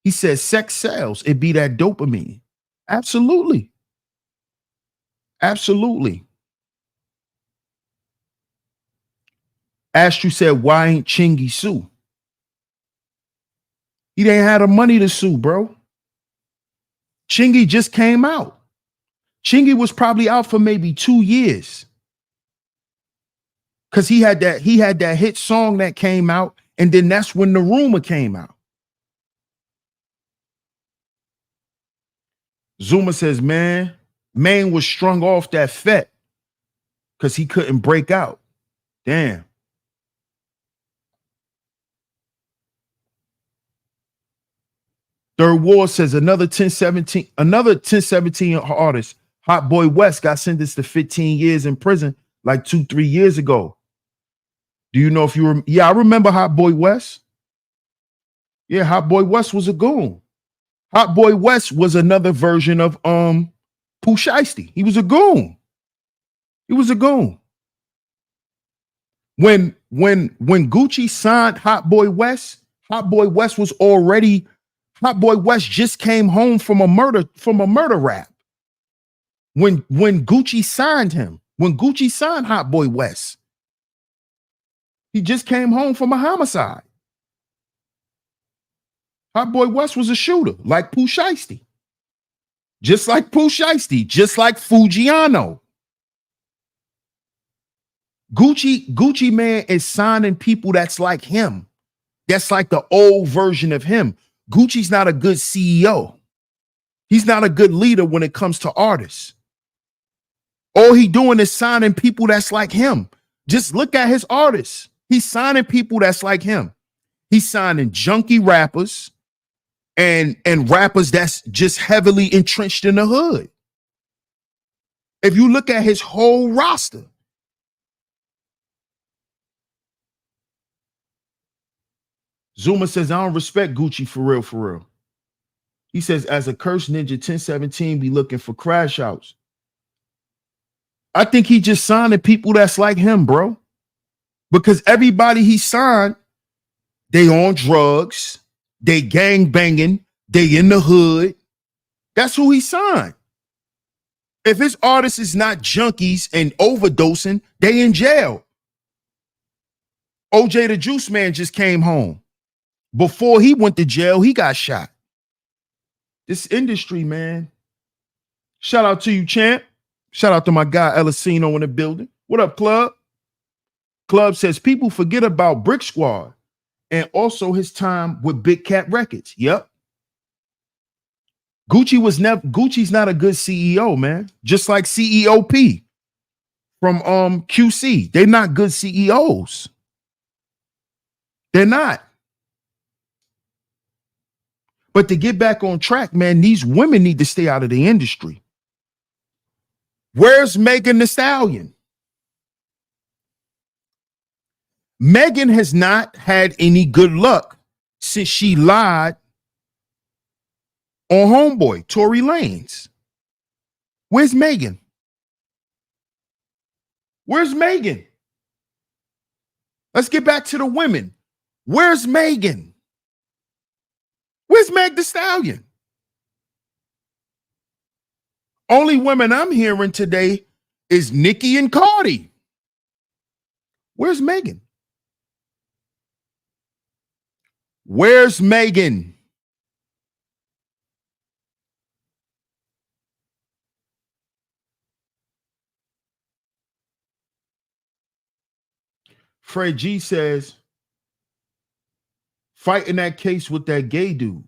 He says sex sells. It be that dopamine. Absolutely. Absolutely. Astru said, why ain't Chingy sue? He didn't have the money to sue, bro. Chingy just came out. Chingy was probably out for maybe 2 years. Because he had that hit song that came out, and then that's when the rumor came out. Zuma says, man was strung off that fet because he couldn't break out. Damn. Third War says another 1017 artist, Hot Boy West, got sentenced to 15 years in prison like 2-3 years ago. Do you know if you were? Yeah, I remember Hot Boy West. Yeah, Hot Boy West was a goon. Hot Boy West was another version of Pooh Shiesty. He was a goon. He was a goon. When Gucci signed Hot Boy West was already, Hot Boy West just came home from a murder rap. When Gucci signed him, when Gucci signed Hot Boy West, he just came home from a homicide. Hot Boy West was a shooter, like Pooh Shiesty. Just like Pooh Shiesty, just like Fujiano. Gucci Man is signing people that's like him. That's like the old version of him. Gucci's not a good CEO. He's not a good leader when it comes to artists. All he doing is signing people that's like him. Just look at his artists. He's signing people that's like him. He's signing junkie rappers and rappers that's just heavily entrenched in the hood. If you look at his whole roster. Zuma says, I don't respect Gucci for real, for real. He says, as a cursed ninja, 1017 be looking for crash outs. I think he just signing people that's like him, bro. Because everybody he signed, they on drugs, they gang banging, they in the hood. That's who he signed. If his artist is not junkies and overdosing, they in jail. OJ the Juice Man just came home. Before he went to jail, he got shot. This industry, man. Shout out to you, champ. Shout out to my guy, Elicino, in the building. What up, Club? Club says people forget about Brick Squad and also his time with Big Cat Records. Yep. Gucci's not a good CEO, man. Just like CEOP from QC. They're not good CEOs. They're not. But to get back on track, man, these women need to stay out of the industry. Where's Megan Thee Stallion? Megan has not had any good luck since she lied on homeboy, Tory Lanez. Where's Megan? Where's Megan? Let's get back to the women. Where's Megan? Where's Meg Thee Stallion? Only women I'm hearing today is Nicki and Cardi. Where's Megan? Where's Megan? Fred G says, fighting that case with that gay dude.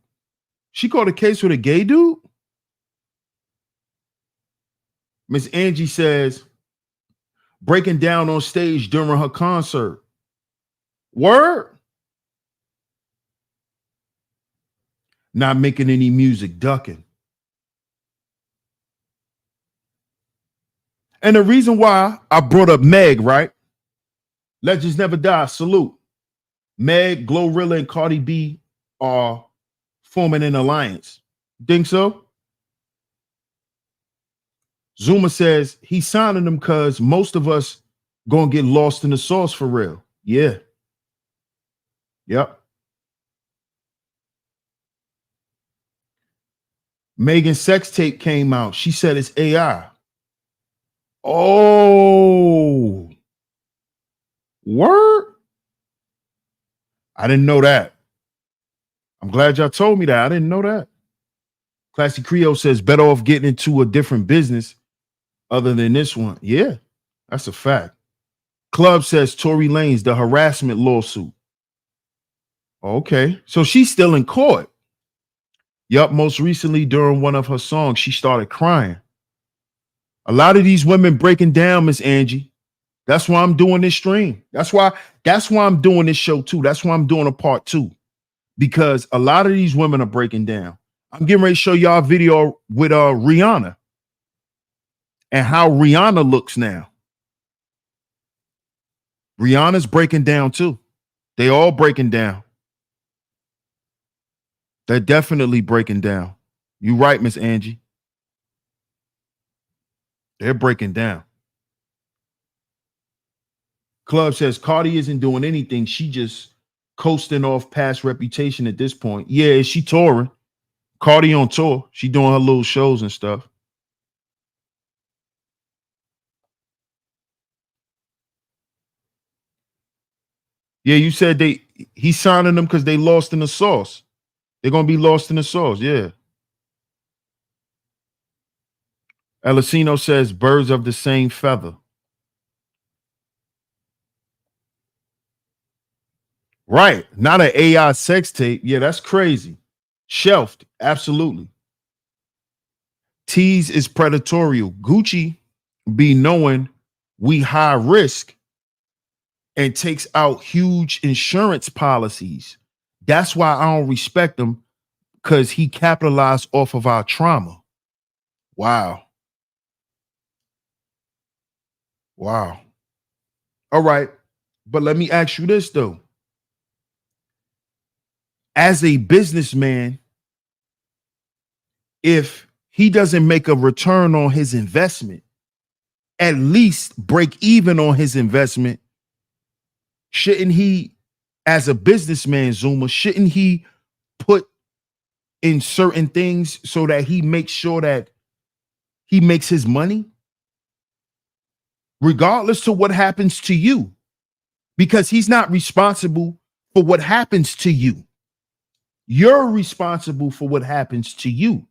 She called a case with a gay dude? Miss Angie says, breaking down on stage during her concert. Word? Not making any music, ducking. And the reason why I brought up Meg, right? Legends never die. Salute. Meg, Glorilla, and Cardi B are forming an alliance. Think so? Zuma says he's signing them because most of us gonna get lost in the sauce for real. Yeah. Yep. Megan's sex tape came out. She said it's AI. Oh. Word? I didn't know that. I'm glad y'all told me that. I didn't know that. Classy Creole says better off getting into a different business other than this one. Yeah, that's a fact. Club says Tory Lanez, the harassment lawsuit. Okay, so she's still in court. Yup, most recently during one of her songs, she started crying. A lot of these women breaking down, Miss Angie. That's why I'm doing this stream. That's why I'm doing this show too. That's why I'm doing a part 2. Because a lot of these women are breaking down. I'm getting ready to show y'all a video with Rihanna and how Rihanna looks now. Rihanna's breaking down too. They all breaking down. They're definitely breaking down. You right, Miss Angie. They're breaking down. Club says Cardi isn't doing anything. She just coasting off past reputation at this point. Yeah, she touring. Cardi on tour. She doing her little shows and stuff. Yeah, you said he's signing them because they lost in the sauce. They're gonna be lost in the sauce. Yeah. Elicino says birds of the same feather. Right. Not an AI sex tape. Yeah, that's crazy. Shelved. Absolutely. Tease is predatorial. Gucci be knowing we high risk and takes out huge insurance policies. That's why I don't respect him, because he capitalized off of our trauma. Wow. Wow. All right. But let me ask you this, though. As a businessman, if he doesn't make a return on his investment, at least break even on his investment, shouldn't he, as a businessman, Zuma, shouldn't he put in certain things so that he makes sure that he makes his money, regardless to what happens to you? Because he's not responsible for what happens to you. You're responsible for what happens to you.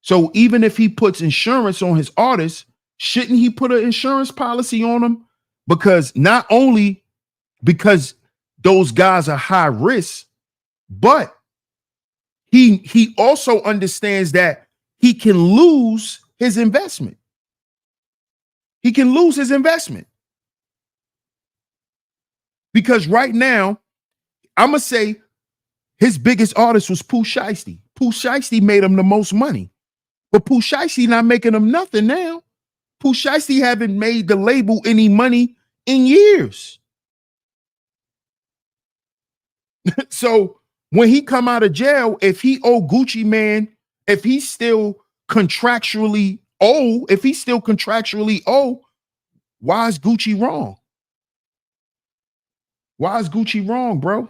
So even if he puts insurance on his artists, shouldn't he put an insurance policy on them? Because not only because those guys are high risk, but he also understands that he can lose his investment. He can lose his investment. Because right now, I'm going to say his biggest artist was Pooh Shiesty. Pooh Shiesty made him the most money. But Pooh Shiesty not making him nothing now. Pooh Shiesty haven't made the label any money in years. So when he come out of jail, if he owe Gucci Mane, if he's still contractually owe, why is Gucci wrong? Why is Gucci wrong, bro?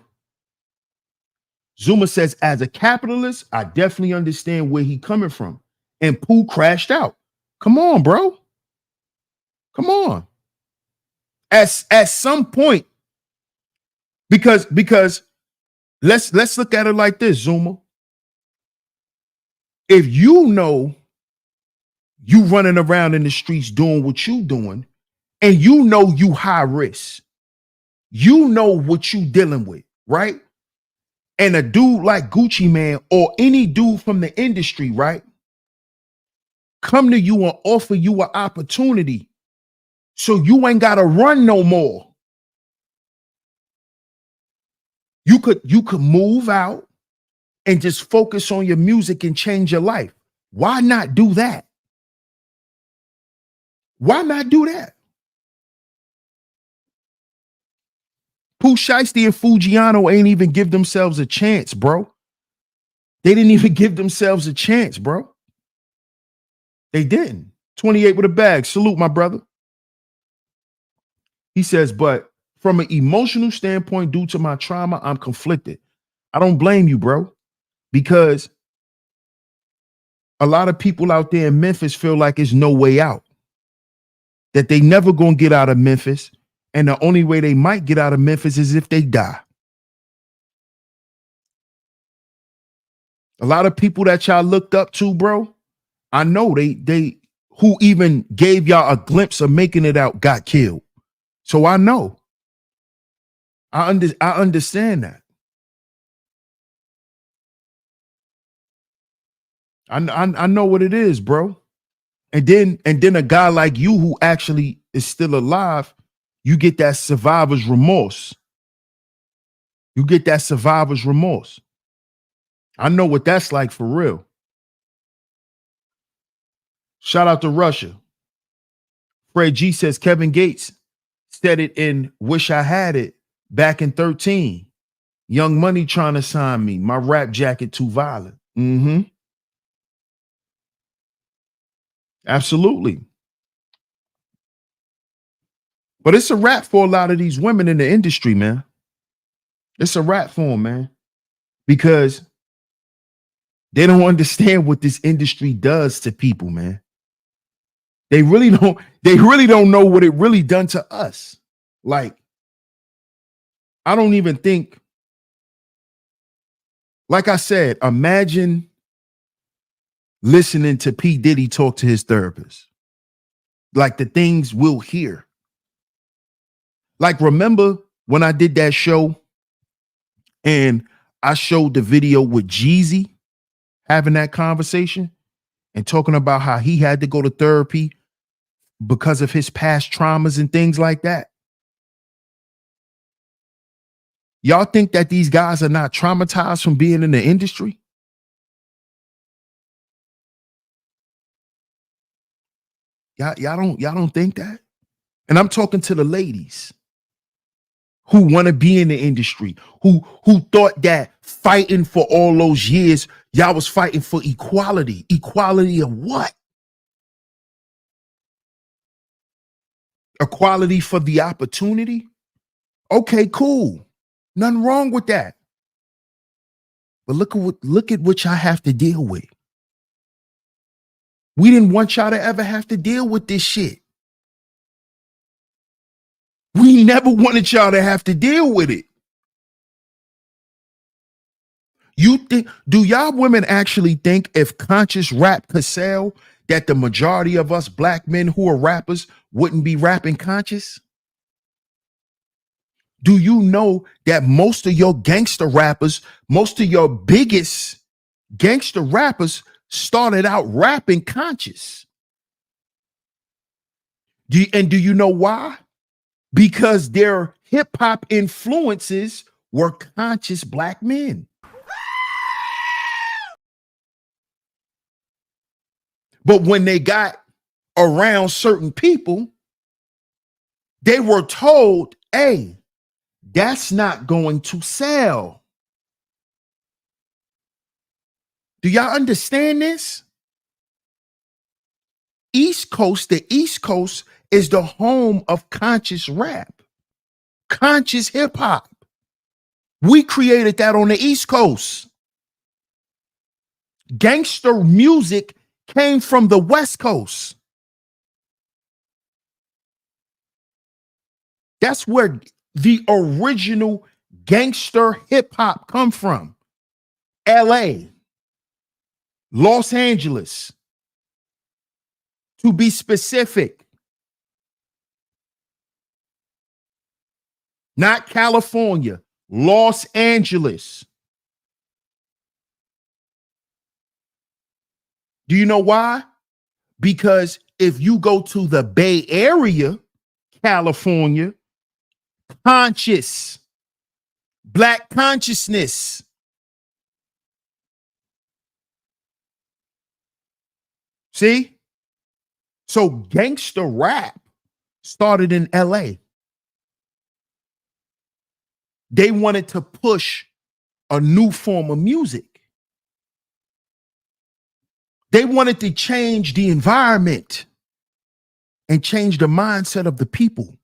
Zuma says, as a capitalist, I definitely understand where he coming from. And Pooh crashed out. Come on, bro. Come on. At some point, because let's look at it like this, Zuma. If you know you running around in the streets doing what you doing, and you know you high risk, you know what you dealing with, right? And a dude like Gucci Mane or any dude from the industry, right, come to you and offer you an opportunity so you ain't got to run no more. You could move out and just focus on your music and change your life. Why not do that? Why not do that? Pooh Shiesty and Fujiano ain't even give themselves a chance, bro. They didn't even give themselves a chance, bro. They didn't. 28 with a bag. Salute, my brother. He says, but from an emotional standpoint, due to my trauma, I'm conflicted. I don't blame you, bro, because a lot of people out there in Memphis feel like it's no way out, that they never gonna get out of Memphis. And the only way they might get out of Memphis is if they die. A lot of people that y'all looked up to, bro, I know they who even gave y'all a glimpse of making it out got killed. So I know. I understand that. I know what it is, bro. And then a guy like you who actually is still alive, you get that survivor's remorse. You get that survivor's remorse. I know what that's like for real. Shout out to Russia. Fred G says Kevin Gates said it in Wish I Had It back in 13. Young Money trying to sign me. My rap jacket too violent. Mm-hmm. Absolutely. But it's a wrap for a lot of these women in the industry, man. It's a wrap for them, man. Because they don't understand what this industry does to people, man. They really don't know what it really done to us. Like, I don't even think, like I said, imagine listening to P. Diddy talk to his therapist. Like the things we'll hear. Like, remember when I did that show and I showed the video with Jeezy having that conversation? and talking about how he had to go to therapy because of his past traumas and things like that. Y'all think that these guys are not traumatized from being in the industry? Y'all don't think that? And I'm talking to the ladies who want to be in the industry, who thought that fighting for all those years, y'all was fighting for equality. Equality of what? Equality for the opportunity? Okay, cool. Nothing wrong with that. But look at what y'all have to deal with. We didn't want y'all to ever have to deal with this shit. We never wanted y'all to have to deal with it. You think, do y'all women actually think if conscious rap could sell, that the majority of us black men who are rappers wouldn't be rapping conscious? Do you know that most of your gangster rappers, most of your biggest gangster rappers started out rapping conscious? Do you know why? Because their hip hop influences were conscious black men. But when they got around certain people, they were told, hey, that's not going to sell. Do y'all understand this? The East Coast is the home of conscious rap, conscious hip hop. We created that on the East Coast. Gangster music came from the West Coast. That's where the original gangster hip hop come from. LA, Los Angeles, to be specific. Not California, Los Angeles. Do you know why? Because if you go to the Bay Area, California, conscious, black consciousness. See? So gangster rap started in LA. They wanted to push a new form of music. They wanted to change the environment and change the mindset of the people.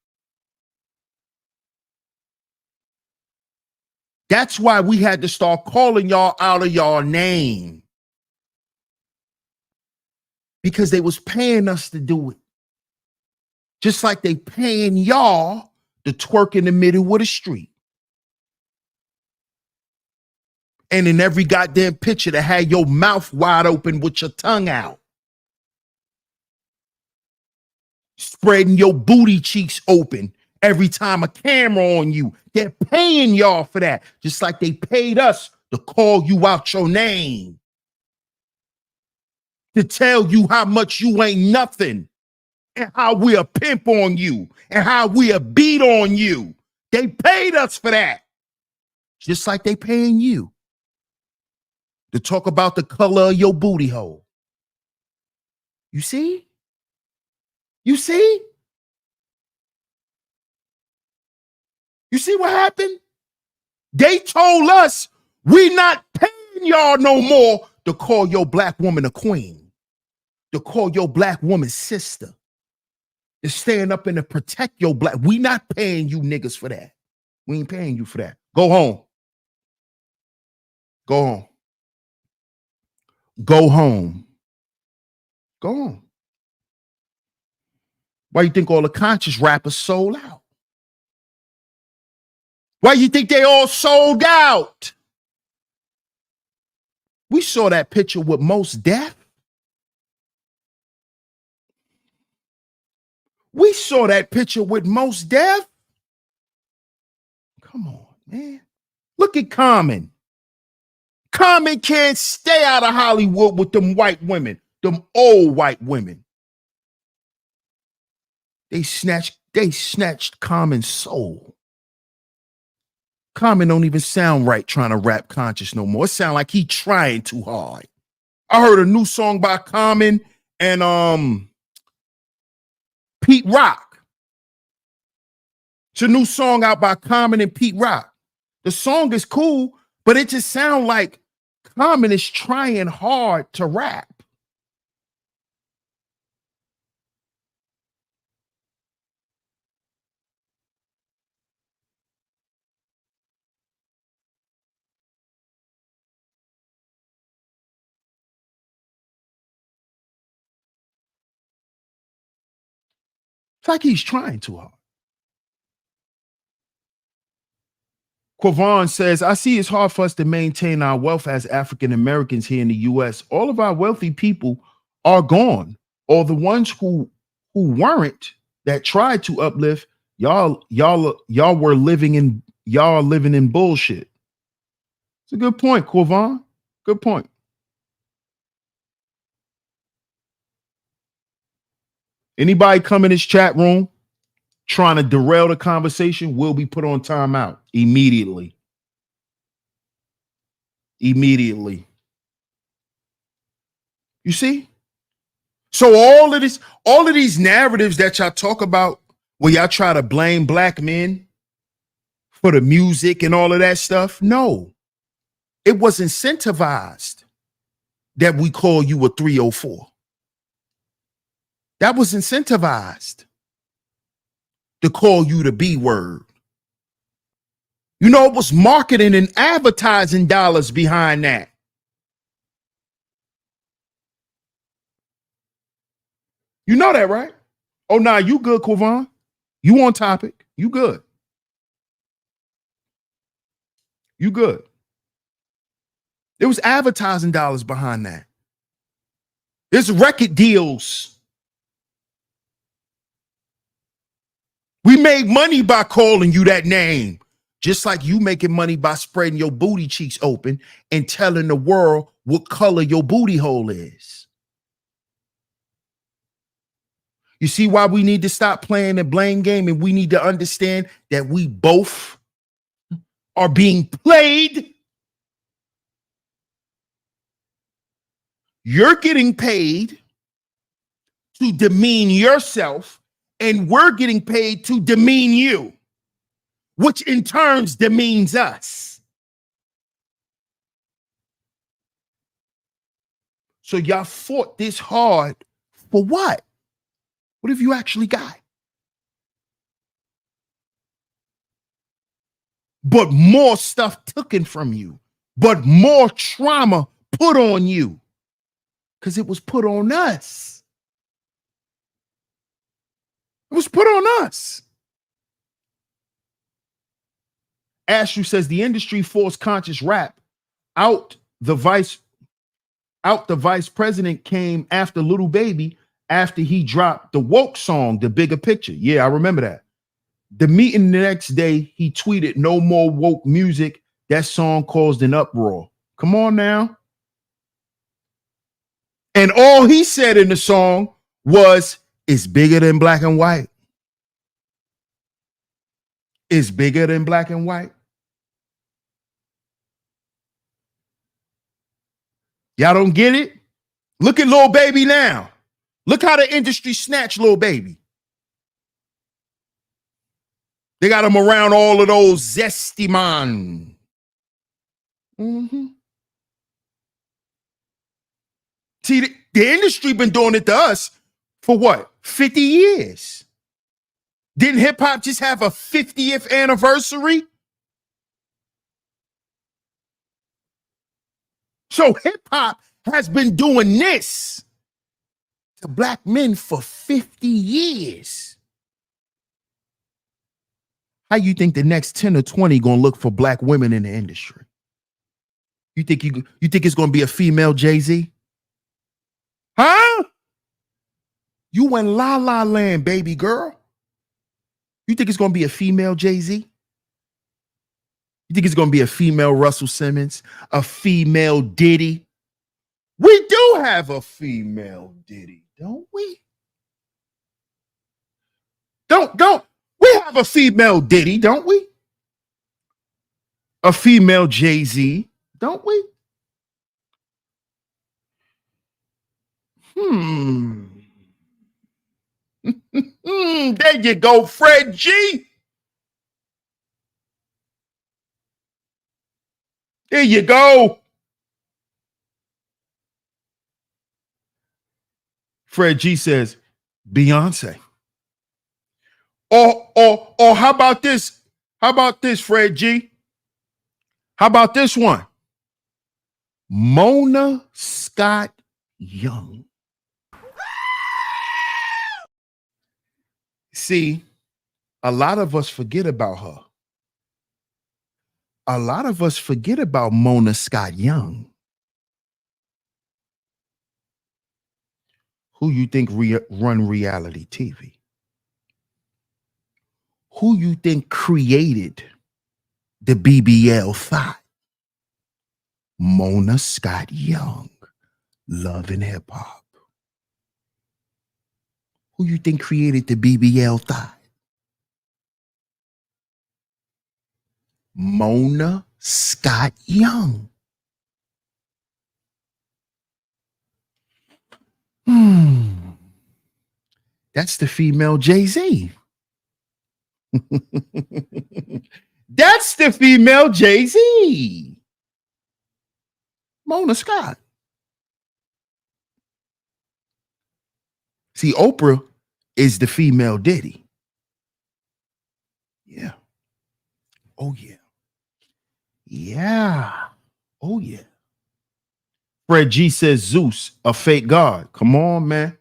That's why we had to start calling y'all out of y'all name. Because they was paying us to do it. Just like they paying y'all to twerk in the middle of the street. And in every goddamn picture to have your mouth wide open with your tongue out. Spreading your booty cheeks open every time a camera on you. They're paying y'all for that. Just like they paid us to call you out your name. To tell you how much you ain't nothing. And how we a pimp on you. And how we a beat on you. They paid us for that. Just like they paying you to talk about the color of your booty hole. You see? You see? You see what happened? They told us we not paying y'all no more to call your black woman a queen, to call your black woman sister, to stand up and to protect your black. We not paying you niggas for that. We ain't paying you for that. Go home. Go home. Go home. Go home. Why you think all the conscious rappers sold out? Why you think they all sold out? We saw that picture with Mos Def. We saw that picture with Mos Def. Come on, man. Look at Common. Common can't stay out of Hollywood with them white women. Them old white women. They snatched Common's soul. Common don't even sound right trying to rap conscious no more. It sound like he trying too hard. I heard a new song by Common and Pete Rock. It's a new song out by Common and Pete Rock. The song is cool, but it just sounds like Common is trying hard to rap. It's like he's trying too hard. Quavon says, I see it's hard for us to maintain our wealth as African Americans here in the US. All of our wealthy people are gone. Or the ones who weren't, that tried to uplift, y'all were living in bullshit. It's a good point, Quavon. Good point. Anybody come in this chat room trying to derail the conversation will be put on timeout immediately. Immediately. You see? So all of these narratives that y'all talk about where y'all try to blame black men for the music and all of that stuff, no. It was incentivized that we call you a 304. That was incentivized to call you the B word. You know, it was marketing and advertising dollars behind that. You know that, right? Oh, nah, you good, Quavon. You on topic. You good. You good. There was advertising dollars behind that. There's record deals. We made money by calling you that name, just like you making money by spreading your booty cheeks open and telling the world what color your booty hole is. You see why we need to stop playing the blame game, and we need to understand that we both are being played. You're getting paid to demean yourself, and we're getting paid to demean you, which in turn demeans us. So y'all fought this hard for what? What have you actually got? But more stuff taken from you, but more trauma put on you, because it was put on us. It was put on us. Astru says the industry forced conscious rap out. The vice president came after Little Baby after he dropped the woke song, The Bigger Picture. Yeah, I remember that. The meeting the next day, he tweeted, "No more woke music." That song caused an uproar. Come on now. And all he said in the song was, "It's bigger than black and white." It's bigger than black and white. Y'all don't get it? Look at Lil Baby now. Look how the industry snatched Lil Baby. They got him around all of those zesty man. See, the industry been doing it to us for what? 50 years. Didn't hip hop just have a 50th anniversary? So hip hop has been doing this to black men for 50 years. How you think the next 10 or 20 gonna look for black women in the industry? You think it's gonna be a female Jay-Z? Huh? You went La La Land, baby girl. You think it's gonna be a female Jay-Z? You think it's gonna be a female Russell Simmons, a female Diddy? We do all have a female Diddy, don't we? Don't we have a female Diddy, don't we? A female Jay-Z, don't we? There you go, Fred G. There you go. Fred G says, Beyonce. Or how about this? How about this, Fred G? How about this one? Mona Scott Young. See, a lot of us forget about her. A lot of us forget about Mona Scott Young. Who you think run reality TV? Who you think created the BBL thought? Mona Scott Young, Love and Hip Hop. Who you think created the BBL thought? Mona Scott Young. That's the female Jay-Z. That's the female Jay-Z. Mona Scott. See, Oprah is the female Diddy. Yeah. Oh, yeah. Yeah. Oh, yeah. Fred G says Zeus, a fake god. Come on, man.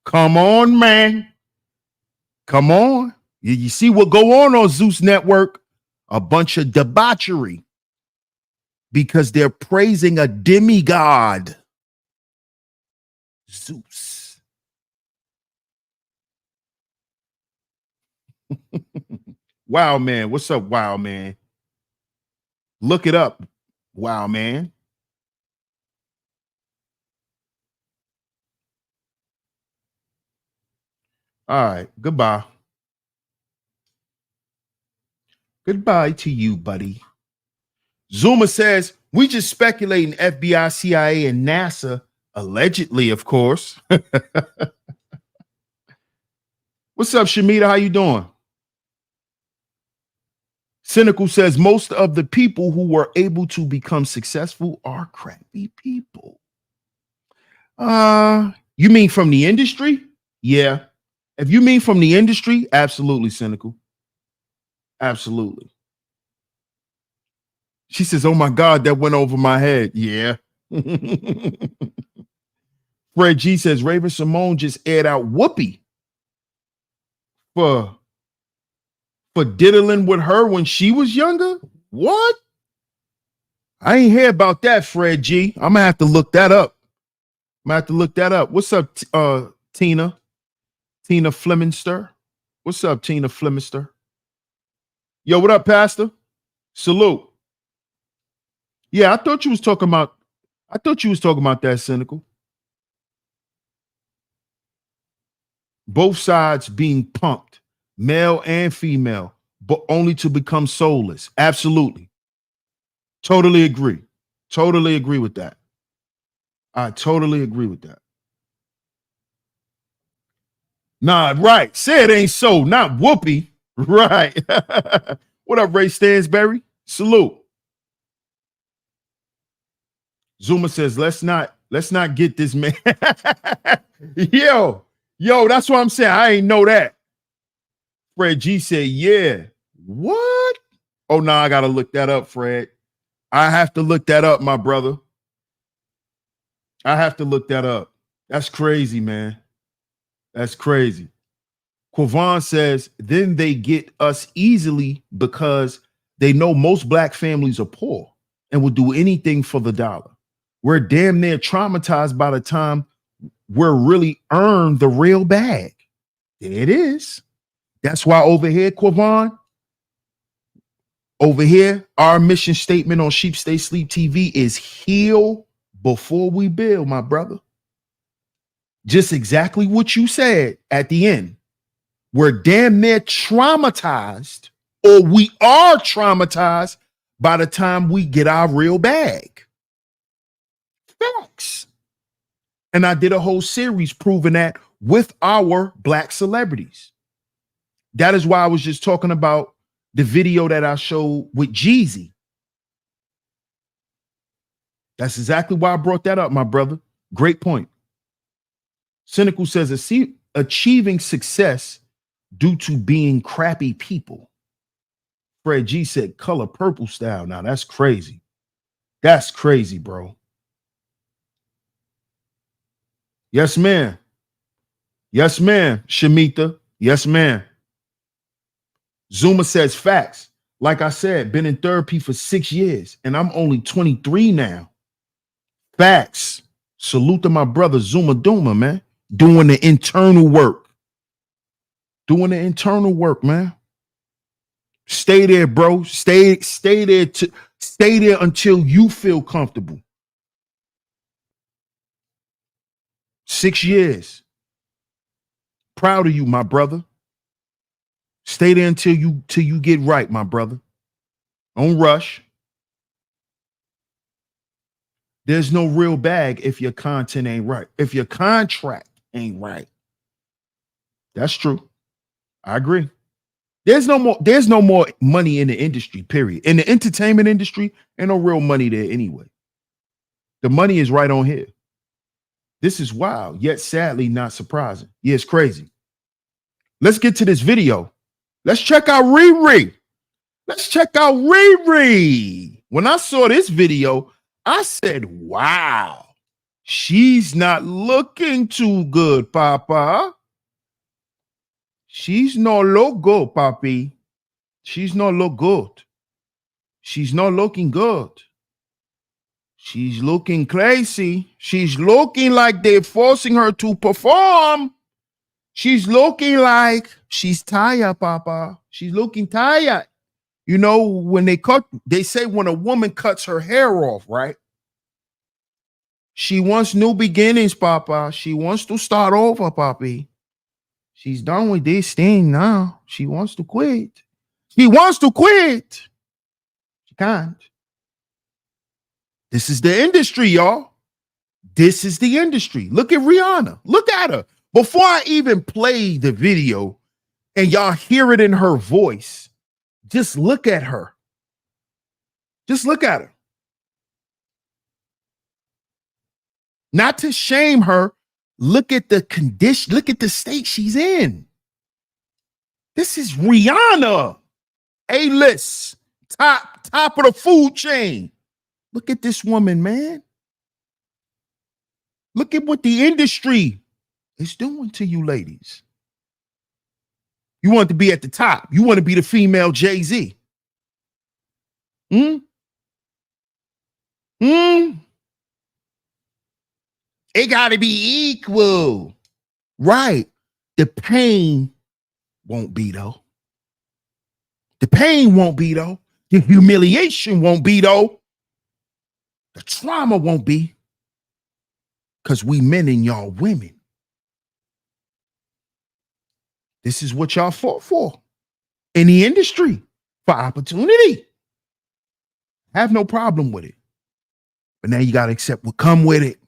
Come on, man. Come on. You see what go on Zeus Network? A bunch of debauchery because they're praising a demigod. Zeus. Wow, man. What's up, wow, man? Look it up. Wow, man. All right. Goodbye. Goodbye to you, buddy. Zuma says, we just speculating FBI, CIA, and NASA, allegedly, of course. What's up, Shamita? How you doing? Cynical says, most of the people who were able to become successful are crappy people. You mean from the industry? Yeah. If you mean from the industry, absolutely, Cynical. Absolutely. She says, oh my God, that went over my head. Yeah. Fred G says, Raven Simone just aired out Whoopi for diddling with her when she was younger. What? I ain't hear about that, Fred G. I'm gonna have to look that up. What's up, Tina? Tina Flemingster? What's up, Tina Flemingster? Yo, what up, Pastor? Salute. Yeah, I thought you was talking about that, Cynical. Both sides being pumped, male and female, but only to become soulless. Absolutely. Totally agree. Totally agree with that. I totally agree with that. Nah, right. Say it ain't so, not Whoopi. Right. What up, Ray Stansberry? Salute. Zuma says, let's not get this man. Yo, that's what I'm saying. I ain't know that. Fred G said, yeah. What? Oh, no, I got to look that up, Fred. I have to look that up, my brother. I have to look that up. That's crazy, man. That's crazy. Quavon says, then they get us easily because they know most black families are poor and will do anything for the dollar. We're damn near traumatized by the time we're really earned the real bag. There it is. That's why over here, Quavon, over here, our mission statement on Sheep Stay Sleep TV is heal before we build, my brother. just exactly what you said at the end. We're damn near traumatized, or we are traumatized by the time we get our real bag. Facts. And I did a whole series proving that with our black celebrities. That is why I was just talking about the video that I showed with Jeezy. That's exactly why I brought that up, my brother. Great point. Cynical says, achieving success due to being crappy people. Fred G said, color purple style. Now that's crazy. That's crazy, bro. Yes, ma'am. Yes, ma'am. Shamita. Yes, ma'am. Zuma says facts. Like I said, been in therapy for 6 years and I'm only 23 now. Facts. Salute to my brother Zuma Duma, man. Doing the internal work. Doing the internal work, man. Stay there, bro. Stay there until you feel comfortable. 6 years. Proud of you, my brother. Stay there until you get right, my brother. Don't rush. There's no real bag if your content ain't right. If your contract ain't right. That's true. I agree. There's no more money in the industry, period. In the entertainment industry, ain't no real money there anyway. The money is right on here. This is wild, yet sadly not surprising. Yeah, it's crazy. Let's get to this video. Let's check out Riri. Let's check out Riri. When I saw this video, I said, wow, she's not looking too good, Papa. She's not look good, Papi. She's not look good. She's not looking good. She's looking crazy. She's looking like they're forcing her to perform. She's looking like she's tired, Papa. She's looking tired. You know, when they say when a woman cuts her hair off, right? She wants new beginnings, Papa. She wants to start over, Papi. She's done with this thing now. She wants to quit. She wants to quit. She can't. This is the industry, y'all. This is the industry. Look at Rihanna. Look at her. Before I even play the video and y'all hear it in her voice, just look at her. Just look at her. Not to shame her. Look at the condition. Look at the state she's in. This is Rihanna. A-list. Top of the food chain. Look at this woman, man. Look at what the industry is doing to you ladies. You want to be at the top. You want to be the female Jay-Z. It got to be equal. Right. The pain won't be, though. The pain won't be, though. The humiliation won't be, though. The trauma won't be. Because we men and y'all women. This is what y'all fought for in the industry, for opportunity. Have no problem with it. But now you got to accept what come with it.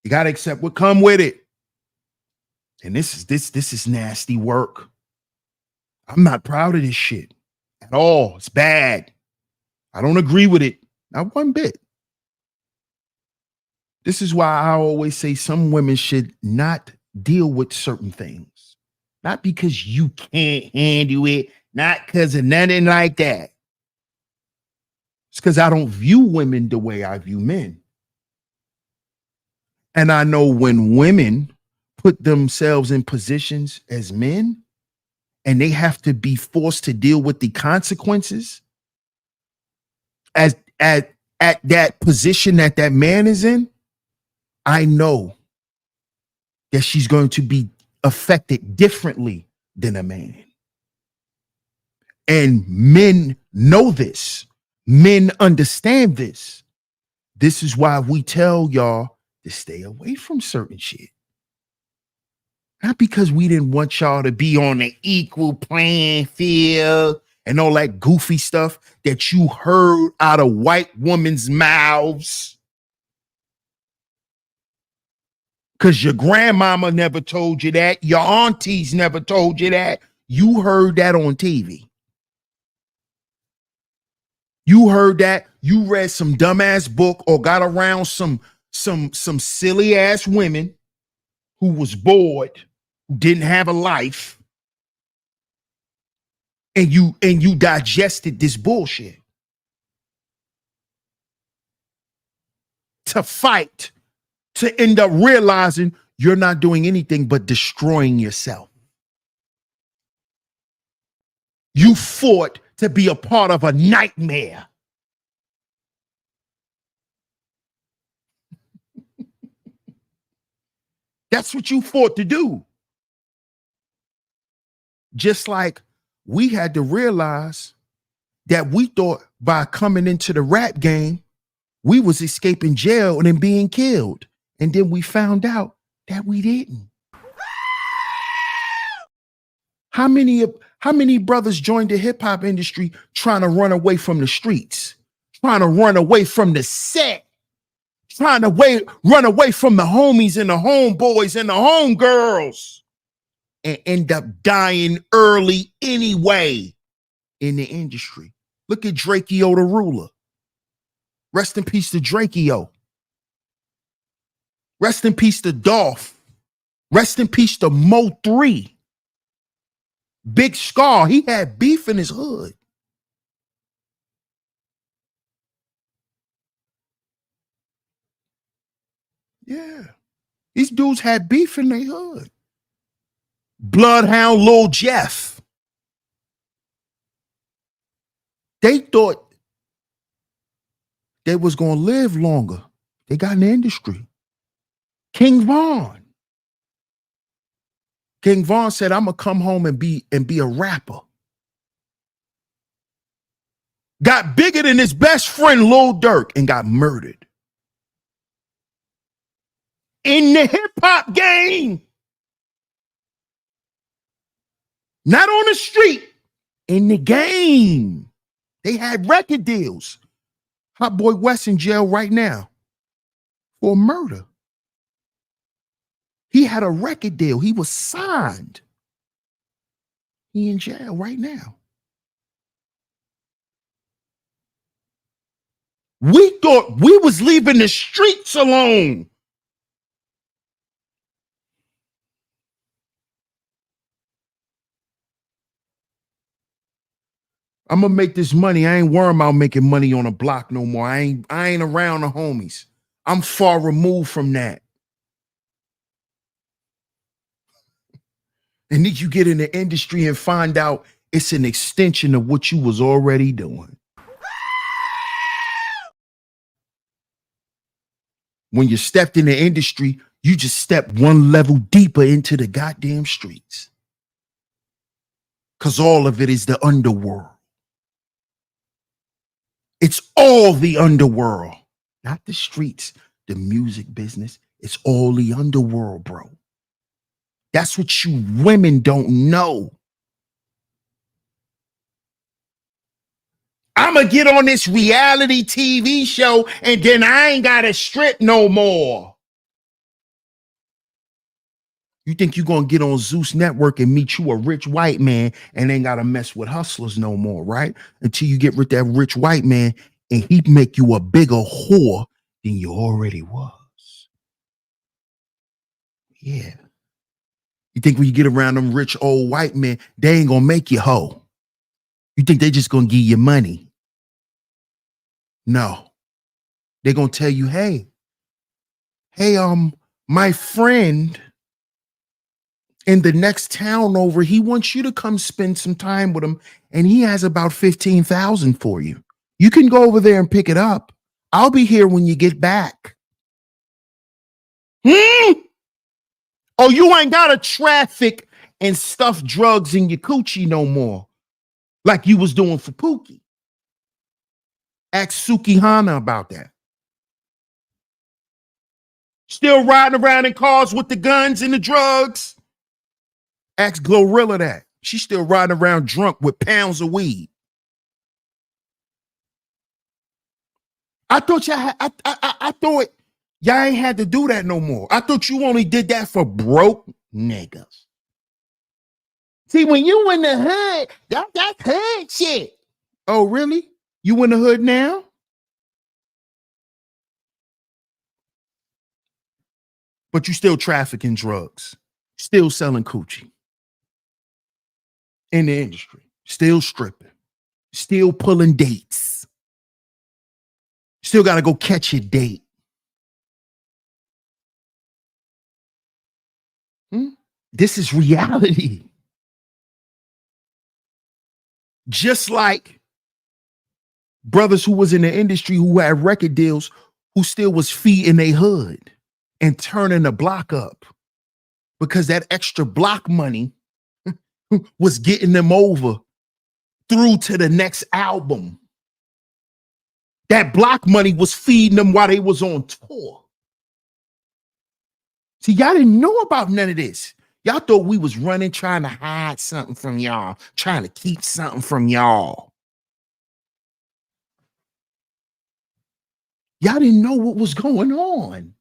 You got to accept what come with it. And this is nasty work. I'm not proud of this shit at all. It's bad. I don't agree with it. Not one bit. This is why I always say some women should not deal with certain things. Not because you can't handle it, not because of nothing like that. It's because I don't view women the way I view men. And I know when women put themselves in positions as men and they have to be forced to deal with the consequences at that position that man is in, I know that she's going to be affected differently than a man. And men know this. Men understand this. This is why we tell y'all to stay away from certain shit. Not because we didn't want y'all to be on the equal playing field and all that goofy stuff that you heard out of white women's mouths. Because your grandmama never told you that. Your aunties never told you that. You heard that on TV. You heard that. You read some dumbass book or got around some silly ass women who was bored, who didn't have a life, and you digested this bullshit to fight, to end up realizing you're not doing anything but destroying yourself. You fought to be a part of a nightmare. That's what you fought to do. Just like we had to realize that we thought by coming into the rap game, we was escaping jail and then being killed. And then we found out that we didn't. How many brothers joined the hip hop industry trying to run away from the streets, trying to run away from the set, trying to run away from the homies and the homeboys and the homegirls, and end up dying early anyway in the industry? Look at Drakeo the Ruler. Rest in peace to Drakeo. Rest in peace to Dolph. Rest in peace to Mo 3. Big Scar, he had beef in his hood. Yeah. These dudes had beef in their hood. Bloodhound Lil Jeff. They thought they was going to live longer. They got in the industry. King Von. King Von said, I'm going to come home and be a rapper. Got bigger than his best friend Lil Durk and got murdered. In the hip hop game. Not on the street. In the game. They had record deals. Hot Boy West in jail right now for murder. He had a record deal. He was signed. He in jail right now. We thought we was leaving the streets alone. I'm gonna make this money. I ain't worrying about making money on a block no more. I ain't around the homies. I'm far removed from that. And then you get in the industry and find out it's an extension of what you was already doing. When you stepped in the industry, you just stepped one level deeper into the goddamn streets. Because all of it is the underworld. It's all the underworld, not the streets, the music business. It's all the underworld, bro. That's what you women don't know. I'm going to get on this reality TV show and then I ain't got to strip no more. You think you're going to get on Zeus Network and meet you a rich white man and ain't got to mess with hustlers no more, right? Until you get with that rich white man and he make you a bigger whore than you already was. Yeah. You think when you get around them rich old white men, they ain't going to make you hoe. You think they just going to give you money. No. They're going to tell you, hey, my friend in the next town over, he wants you to come spend some time with him, and he has about 15,000 for you. You can go over there and pick it up. I'll be here when you get back. Oh, you ain't got to traffic and stuff drugs in your coochie no more, like you was doing for Pookie. Ask Sukihana about that. Still riding around in cars with the guns and the drugs. Ask Glorilla that. She's still riding around drunk with pounds of weed. I thought y'all I thought y'all ain't had to do that no more. I thought you only did that for broke niggas. See, when you in the hood, that's hood shit. Oh, really? You in the hood now? But you still trafficking drugs, still selling coochie in the industry, still stripping, still pulling dates. Still got to go catch your date. This is reality. Just like brothers who was in the industry who had record deals who still was feeding their hood and turning the block up because that extra block money was getting them over through to the next album. That block money was feeding them while they was on tour. See, y'all didn't know about none of this. Y'all thought we was running, trying to hide something from y'all, trying to keep something from y'all. Y'all didn't know what was going on.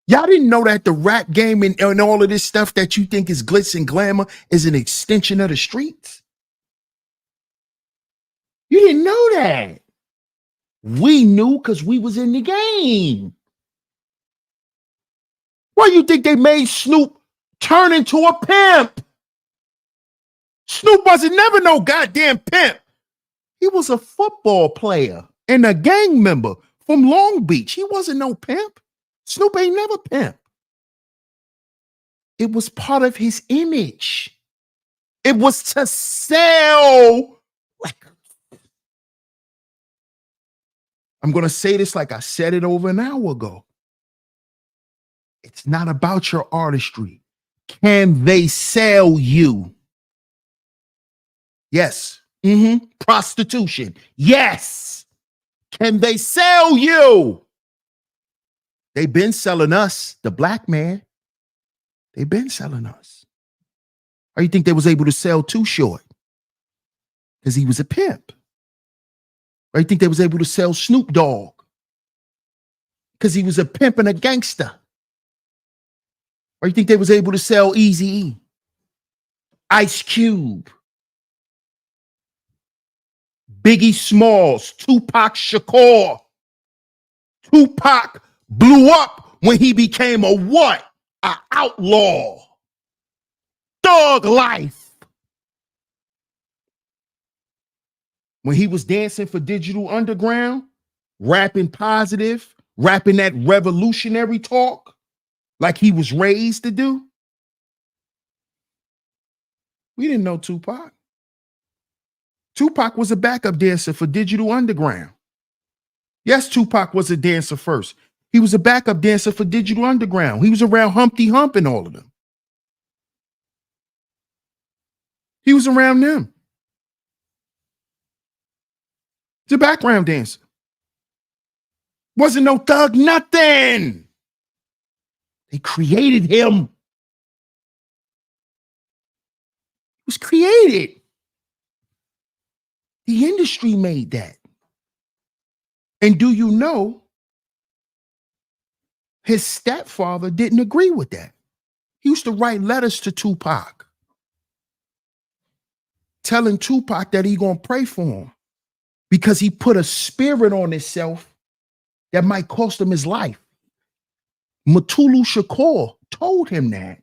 Y'all didn't know that the rap game and all of this stuff that you think is glitz and glamour is an extension of the streets. You didn't know that. We knew because we was in the game. Why you think they made Snoop turn into a pimp? Snoop wasn't never no goddamn pimp. He was a football player and a gang member from Long Beach. He wasn't no pimp. Snoop ain't never pimp. It was part of his image. It was to sell records. I'm going to say this like I said it over an hour ago. It's not about your artistry. Can they sell you? Yes. Prostitution. Yes. Can they sell you? They've been selling us, the black man. They've been selling us. Or you think they was able to sell Too Short? Because he was a pimp. Or you think they was able to sell Snoop Dogg? Because he was a pimp and a gangster. Or you think they was able to sell Eazy-E, Ice Cube, Biggie Smalls, Tupac Shakur? Tupac blew up when he became a what? An outlaw. Thug life. When he was dancing for Digital Underground, rapping positive, rapping that revolutionary talk like he was raised to do. We didn't know Tupac. Tupac was a backup dancer for Digital Underground. Yes, Tupac was a dancer first. He was a backup dancer for Digital Underground. He was around Humpty Hump and all of them. He was around them. He's a background dancer. Wasn't no thug, nothing. They created him. He was created. The industry made that. And do you know his stepfather didn't agree with that? He used to write letters to Tupac, telling Tupac that he gonna pray for him because he put a spirit on himself that might cost him his life. Mutulu Shakur told him that.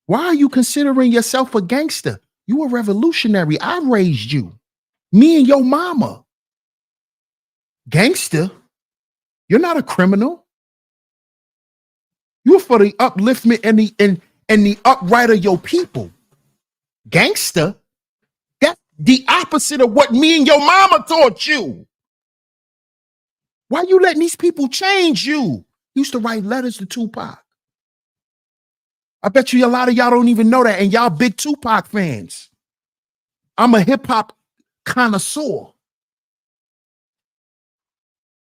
Why are you considering yourself a gangster? You a revolutionary. I raised you. Me and your mama. Gangster? You're not a criminal. You're for the upliftment and the upright of your people. Gangster? That's the opposite of what me and your mama taught you. Why you letting these people change you? He used to write letters to Tupac. I bet you a lot of y'all don't even know that, and y'all big Tupac fans. I'm a hip-hop connoisseur.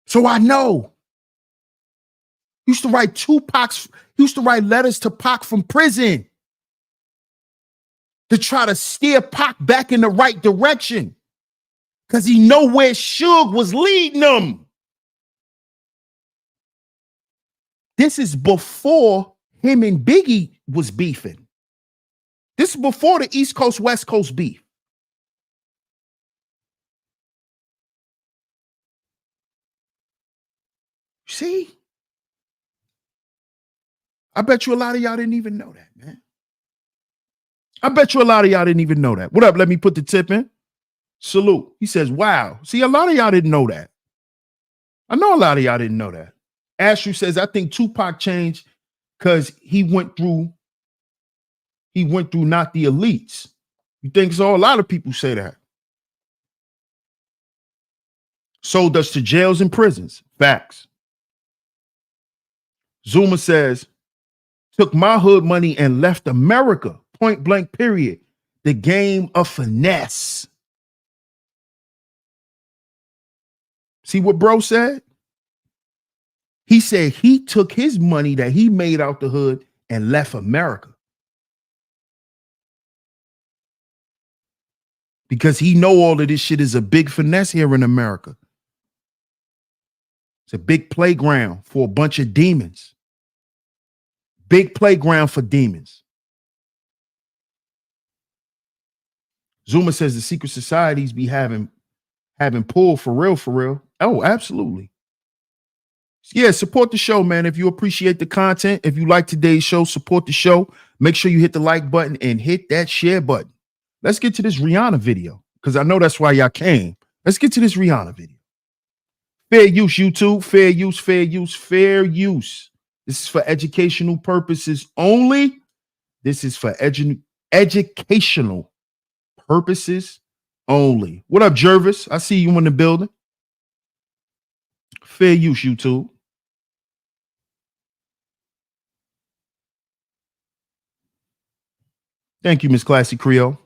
So I know. He used to write he used to write letters to Pac from prison to try to steer Pac back in the right direction because he know where Suge was leading them. This is before him and Biggie was beefing. This is before the East Coast, West Coast beef. See? I bet you a lot of y'all didn't even know that, man. I bet you a lot of y'all didn't even know that. What up? Let me put the tip in. Salute. He says, wow. See, a lot of y'all didn't know that. I know a lot of y'all didn't know that. Astru says, I think Tupac changed because he went through not the elites. You think so? A lot of people say that. Sold us to jails and prisons. Facts. Zuma says, took my hood money and left America. Point blank, period. The game of finesse. See what bro said? He said he took his money that he made out the hood and left America. Because he know all of this shit is a big finesse here in America. It's a big playground for a bunch of demons. Big playground for demons. Zuma says the secret societies be having pull for real, for real. Oh, absolutely. Yeah, support the show, man. If you appreciate the content, if you like today's show, support the show. Make sure you hit the like button and hit that share button. Let's get to this Rihanna video because I know that's why y'all came. Let's get to this Rihanna video. Fair use, YouTube. Fair use, fair use, fair use. This is for educational purposes only. This is for educational purposes only. What up, Jervis? I see you in the building. Fair use, YouTube. Thank you, Miss Classy Creole.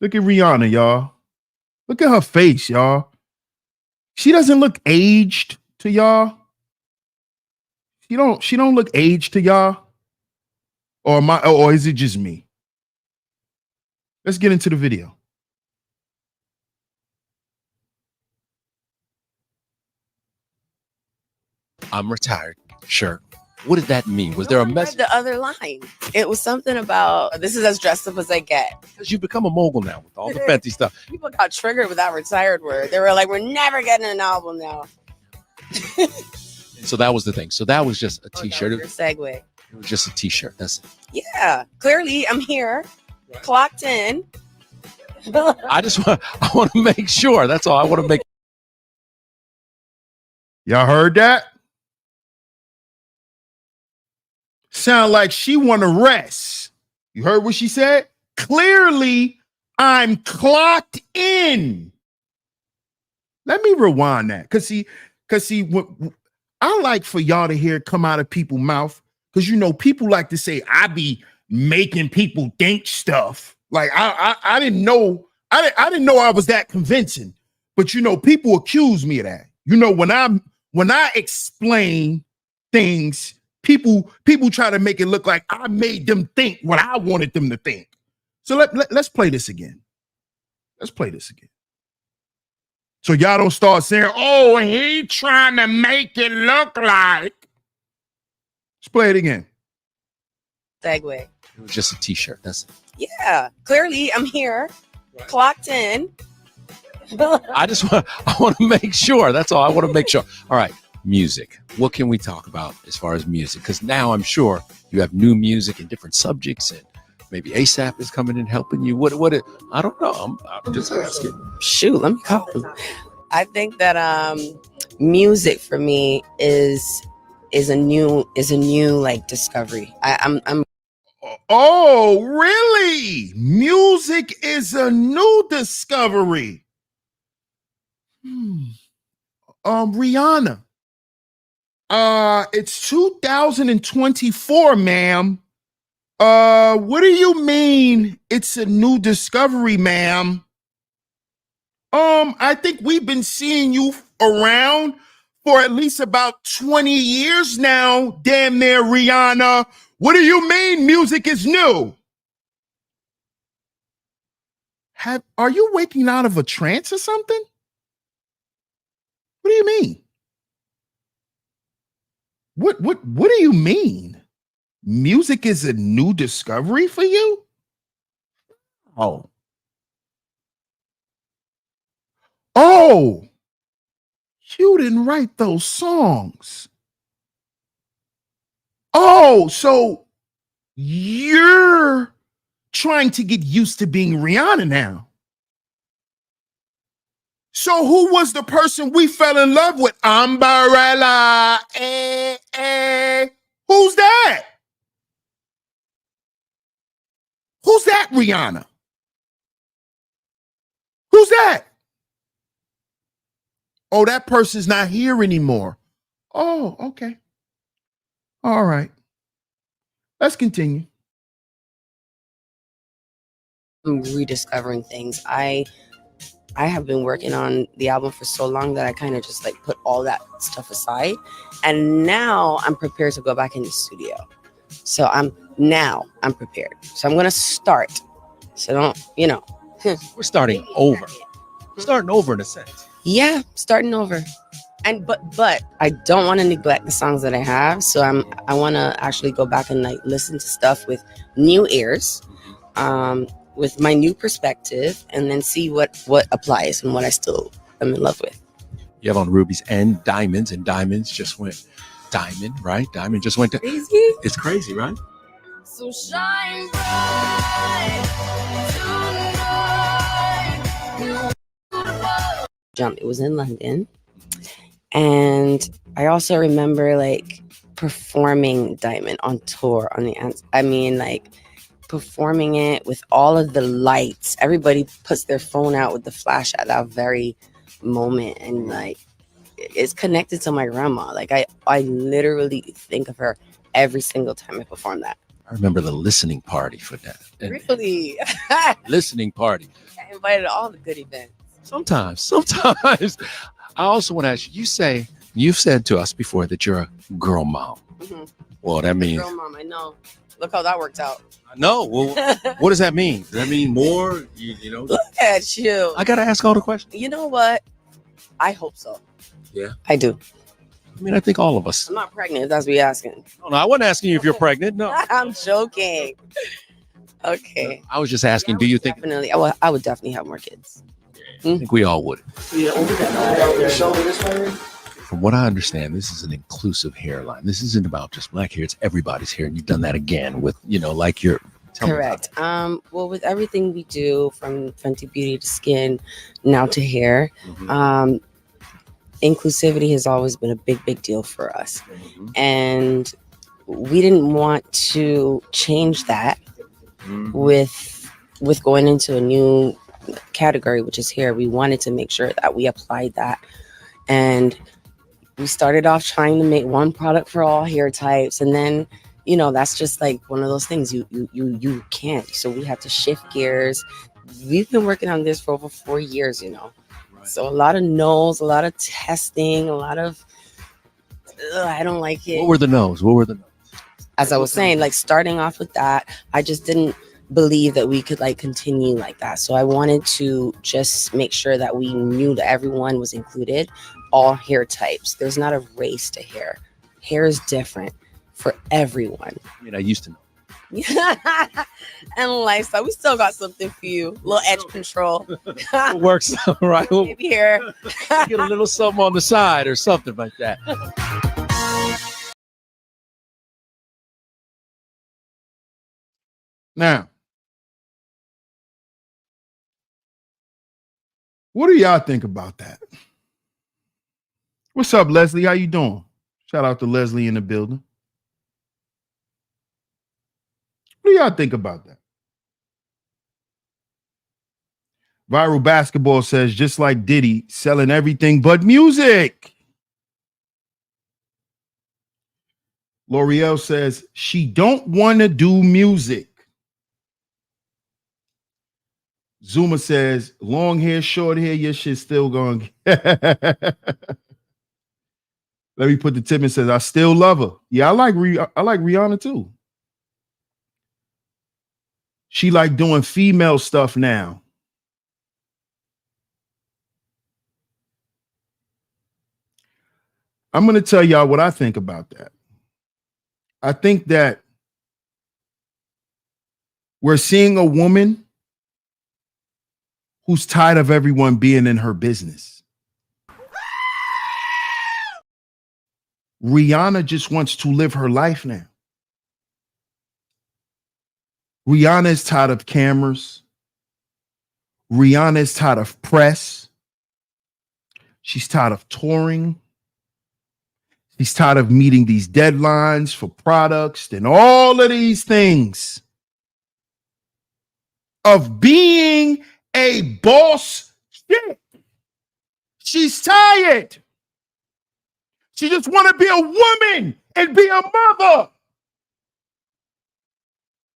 Look at Rihanna, y'all. Look at her face, y'all. She doesn't look aged to y'all. She don't look aged to y'all. Or is it just me? Let's get into the video. I'm retired. Sure. What did that mean? Was there a message? The other line. It was something about this is as dressed up as I get. Because you become a mogul now with all the fancy stuff. People got triggered with that retired word. They were like, we're never getting an album now. So that was the thing. So that was just a t-shirt. Your segue. It was just a t-shirt. That's it. Yeah. Clearly, I'm here. Right. Clocked in. I want to make sure. That's all. I want to make. Y'all heard that? Sound like she want to rest. You heard what she said? Clearly, I'm clocked in. Let me rewind that. Cause see, I like for y'all to hear it come out of people's mouth. Cause you know, people like to say, I be making people think stuff. Like I didn't know, I didn't know I was that convincing. But you know, people accuse me of that. You know, when I explain things, people try to make it look like I made them think what I wanted them to think. So let's play this again. Let's play this again. So y'all don't start saying, oh, he trying to make it look like. Let's play it again. Segue. It was just a t-shirt. That's it. Yeah. Clearly, I'm here. Right. Clocked in. I want to make sure. That's all. I want to make sure. All right. Music. What can we talk about as far as music? Because now I'm sure you have new music and different subjects, and maybe ASAP is coming and helping you. I don't know. I'm just asking. Shoot, let me call him. I think that music for me is a new like discovery. I'm. Oh, really? Music is a new discovery. Rihanna. It's 2024, ma'am. What do you mean it's a new discovery, ma'am? I think we've been seeing you around for at least about 20 years now, damn near Rihanna. What do you mean music is new? Are you waking out of a trance or something? What do you mean? What do you mean? Music is a new discovery for you? Oh. Oh, you didn't write those songs. Oh, so you're trying to get used to being Rihanna now. So who was the person we fell in love with? Umbrella. Who's that? Who's that, Rihanna? Who's that? Oh, that person's not here anymore. Oh, okay. All right. Let's continue. I'm rediscovering things. I have been working on the album for so long that I kind of just like put all that stuff aside. And now I'm prepared to go back in the studio. So I'm prepared. So I'm going to start. So don't, We're starting over. Starting over in a sense. Yeah, starting over. And but I don't want to neglect the songs that I have. So I want to actually go back and like listen to stuff with new ears, with my new perspective, and then see what applies and what I still am in love with. You have on rubies and diamonds just went diamond, right? Diamond just went to Crazy? It's crazy, right? So shine bright tonight. It was in London, and I also remember like performing Diamond on tour on the performing it with all of the lights. Everybody puts their phone out with the flash at that very moment, and like it's connected to my grandma. Like I literally think of her every single time I perform that. I remember the listening party for that. Really? Listening party. I invited to all the good events. Sometimes. I also want to ask you, you've said to us before that you're a girl mom. Mm-hmm. Well, that means girl mom. I know. Look how that worked out. No. Well, what does that mean? Does that mean more? You know? Look at you. I got to ask all the questions. You know what? I hope so. Yeah. I do. I mean, I think all of us. I'm not pregnant, if that's what you're asking. No, I wasn't asking you if you're pregnant. No. I'm joking. Okay. I was just asking, do you think? Definitely. I would definitely have more kids. I think we all would. From what I understand, this is an inclusive hairline. This isn't about just black hair. It's everybody's hair. And you've done that again with, like your... Correct. Well, with everything we do, from Fenty Beauty to skin, now to hair, inclusivity has always been a big deal for us. And we didn't want to change that with going into a new category, which is hair. We wanted to make sure that we applied that. And we started off trying to make one product for all hair types, and then that's just like one of those things you can't. So we have to shift gears. We've been working on this for over 4 years, so a lot of no's, a lot of testing, a lot of I don't like it. What were the no's? As I was saying, like starting off with that, I just didn't believe that we could like continue like that. So I wanted to just make sure that we knew that everyone was included, all hair types. There's not a race to hair. Hair is different for everyone. I mean, I used to know. And lifestyle, we still got something for you. A little edge control. It works, right? Maybe here. Get a little something on the side or something like that. Now, what do y'all think about that? What's up, Leslie? How you doing? Shout out to Leslie in the building. What do y'all think about that? Viral Basketball says, just like Diddy, selling everything but music. L'Oreal says, she don't want to do music. Zuma says, long hair, short hair, your shit's still going. Let me put the tip and says, I still love her. Yeah, I like Rihanna too. She like doing female stuff now. I'm going to tell y'all what I think about that. I think that we're seeing a woman who's tired of everyone being in her business. Rihanna just wants to live her life now. Rihanna is tired of cameras. Rihanna is tired of press. She's tired of touring. She's tired of meeting these deadlines for products and all of these things. Of being a boss chick. She's tired. She just want to be a woman and be a mother.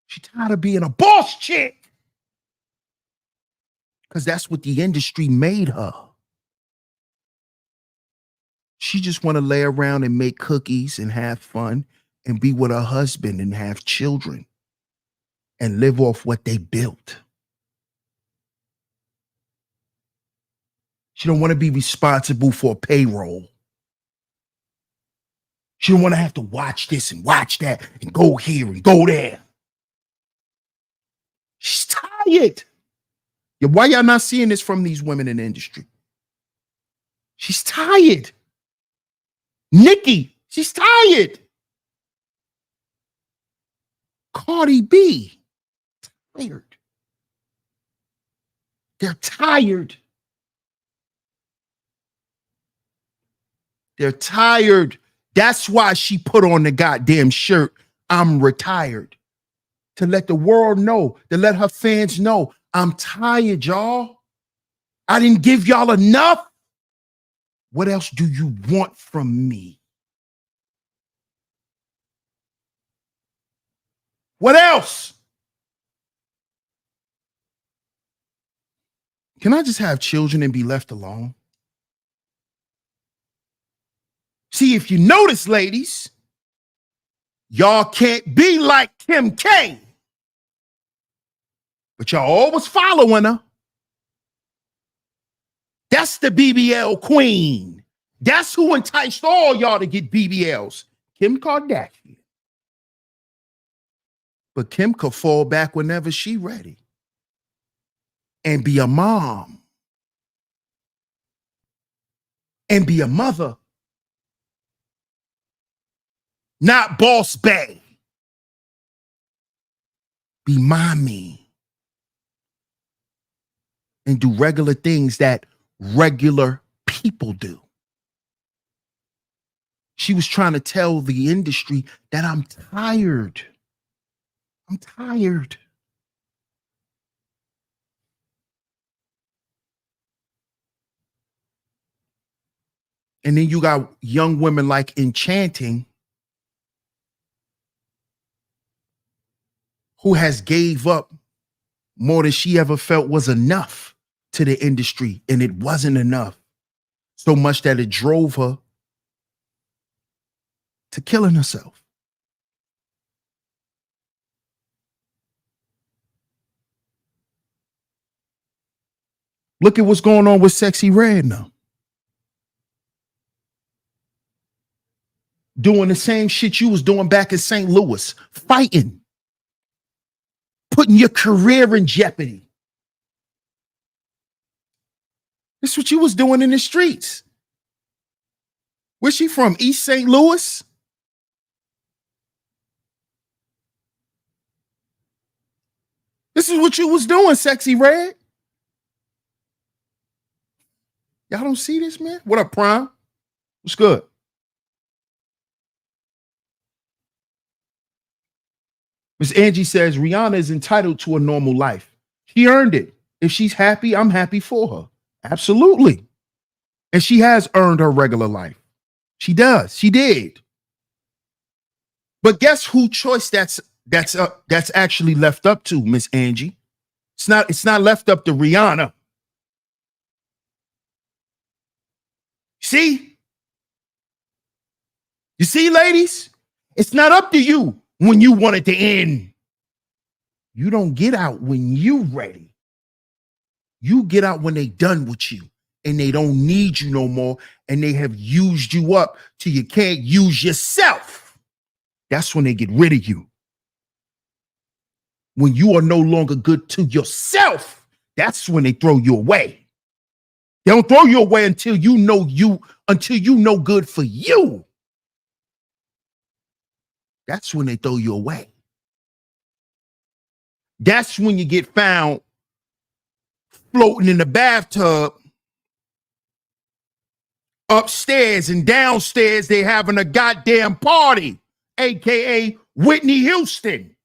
She's tired of being a boss chick. Because that's what the industry made her. She just want to lay around and make cookies and have fun and be with her husband and have children and live off what they built. She don't want to be responsible for a payroll. She don't want to have to watch this and watch that and go here and go there. She's tired. Yeah, why y'all not seeing this from these women in the industry? She's tired. Nicki, she's tired. Cardi B, tired. They're tired. They're tired. That's why she put on the goddamn shirt, I'm retired. To let the world know, to let her fans know, I'm tired, y'all. I didn't give y'all enough. What else do you want from me? What else? Can I just have children and be left alone? See, if you notice, ladies, y'all can't be like Kim K. But y'all always following her. That's the BBL queen. That's who enticed all y'all to get BBLs. Kim Kardashian. But Kim could fall back whenever she ready and be a mom and be a mother. Not boss bae. Be mommy. And do regular things that regular people do. She was trying to tell the industry that I'm tired. I'm tired. And then you got young women like Enchanting, who has gave up more than she ever felt was enough to the industry, and it wasn't enough. So much that it drove her to killing herself. Look at what's going on with Sexy Red now. Doing the same shit you was doing back in St. Louis, fighting, putting your career in jeopardy. This is what you was doing in the streets. Where's she from? East St. Louis? This is what you was doing, Sexy Red. Y'all don't see this, man? What up, Prime? What's good? Miss Angie says Rihanna is entitled to a normal life. She earned it. If she's happy, I'm happy for her. Absolutely. And she has earned her regular life. She does. She did. But guess who choice that's actually left up to, Miss Angie? It's not left up to Rihanna. See? You see, ladies, it's not up to you when you want it to end. You don't get out when you ready. You get out when they done with you and they don't need you no more and they have used you up till you can't use yourself. That's when they get rid of you. When you are no longer good to yourself, that's when they throw you away. They don't throw you away until you know good for you. That's when they throw you away. That's when you get found floating in the bathtub. Upstairs and downstairs, they having a goddamn party, aka Whitney Houston.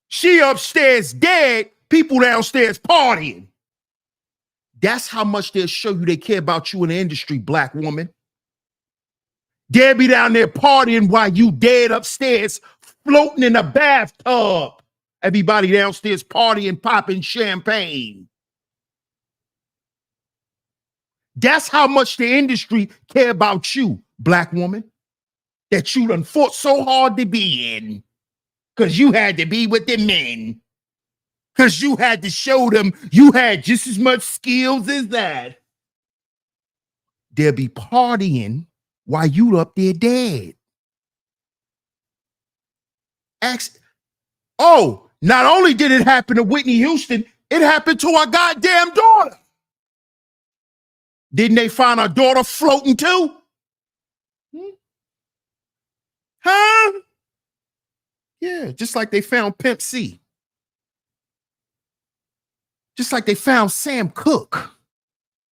She upstairs dead, people downstairs partying. That's how much they'll show you they care about you in the industry, black woman. They'll be down there partying while you dead upstairs, floating in a bathtub. Everybody downstairs partying, popping champagne. That's how much the industry care about you, black woman, that you done fought so hard to be in because you had to be with the men, because you had to show them you had just as much skills as that. They'll be partying while you up there dead. Not only did it happen to Whitney Houston, it happened to our goddamn daughter. Didn't they find our daughter floating too? Huh? Yeah, just like they found Pimp C. Just like they found Sam Cooke.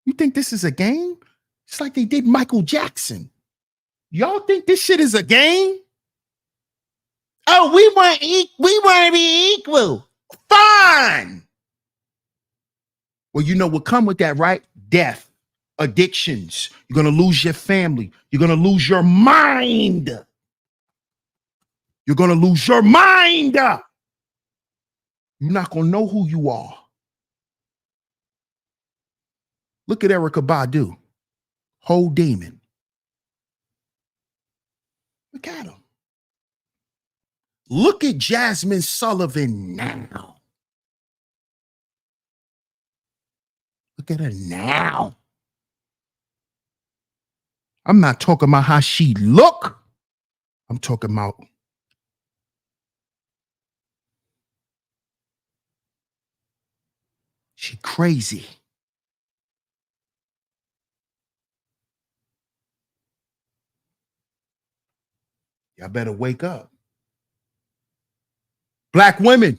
You think this is a game? It's like they did Michael Jackson. Y'all think this shit is a game? Oh, we want to be equal. Fine. Well, you know what come with that, right? Death, addictions. You're going to lose your family. You're going to lose your mind. You're going to lose your mind. You're not going to know who you are. Look at Erykah Badu. Whole demon. Look at him. Look at Jasmine Sullivan now. Look at her now. I'm not talking about how she look. I'm talking about she crazy. Y'all better wake up. Black women,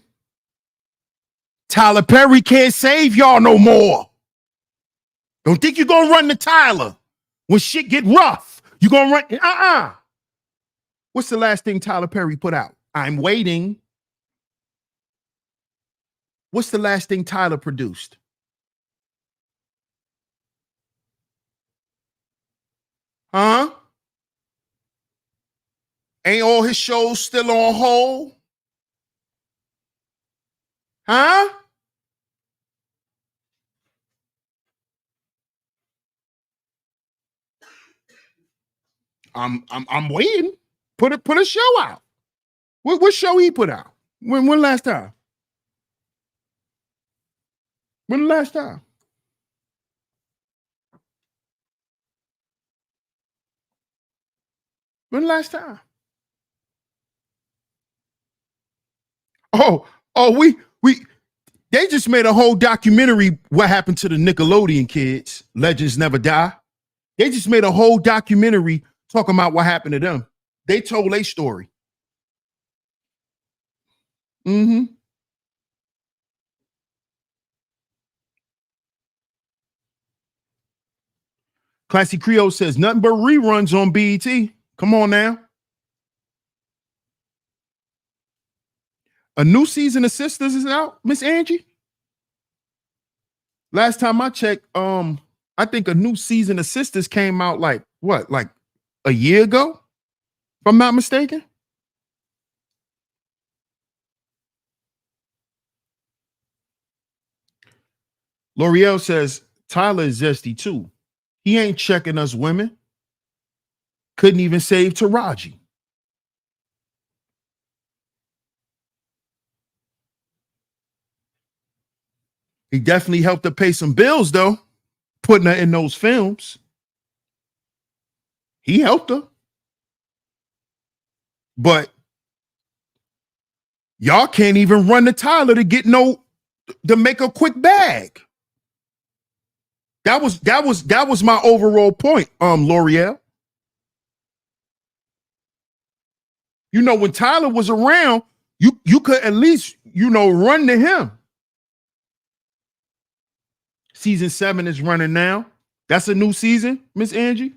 Tyler Perry can't save y'all no more. Don't think you're going to run to Tyler when shit get rough. You're going to run, What's the last thing Tyler Perry put out? I'm waiting. What's the last thing Tyler produced? Huh? Ain't all his shows still on hold? Huh? I'm waiting. Put a show out. What show he put out? When last time? When the last time? When the last time? They just made a whole documentary, What Happened to the Nickelodeon Kids, Legends Never Die. They just made a whole documentary talking about what happened to them. They told a story. Mm-hmm. Classy Creole says nothing but reruns on BET. Come on now. A new season of Sisters is out, Miss Angie. Last time I checked, I think a new season of Sisters came out like a year ago, if I'm not mistaken. L'Oreal says Tyler is zesty too. He ain't checking us women. Couldn't even save Taraji. He definitely helped her pay some bills, though, putting her in those films. He helped her. But y'all can't even run to Tyler to make a quick bag. That was my overall point, L'Oreal. You know, when Tyler was around, you could at least, run to him. Season 7 is running now. That's a new season, Miss Angie?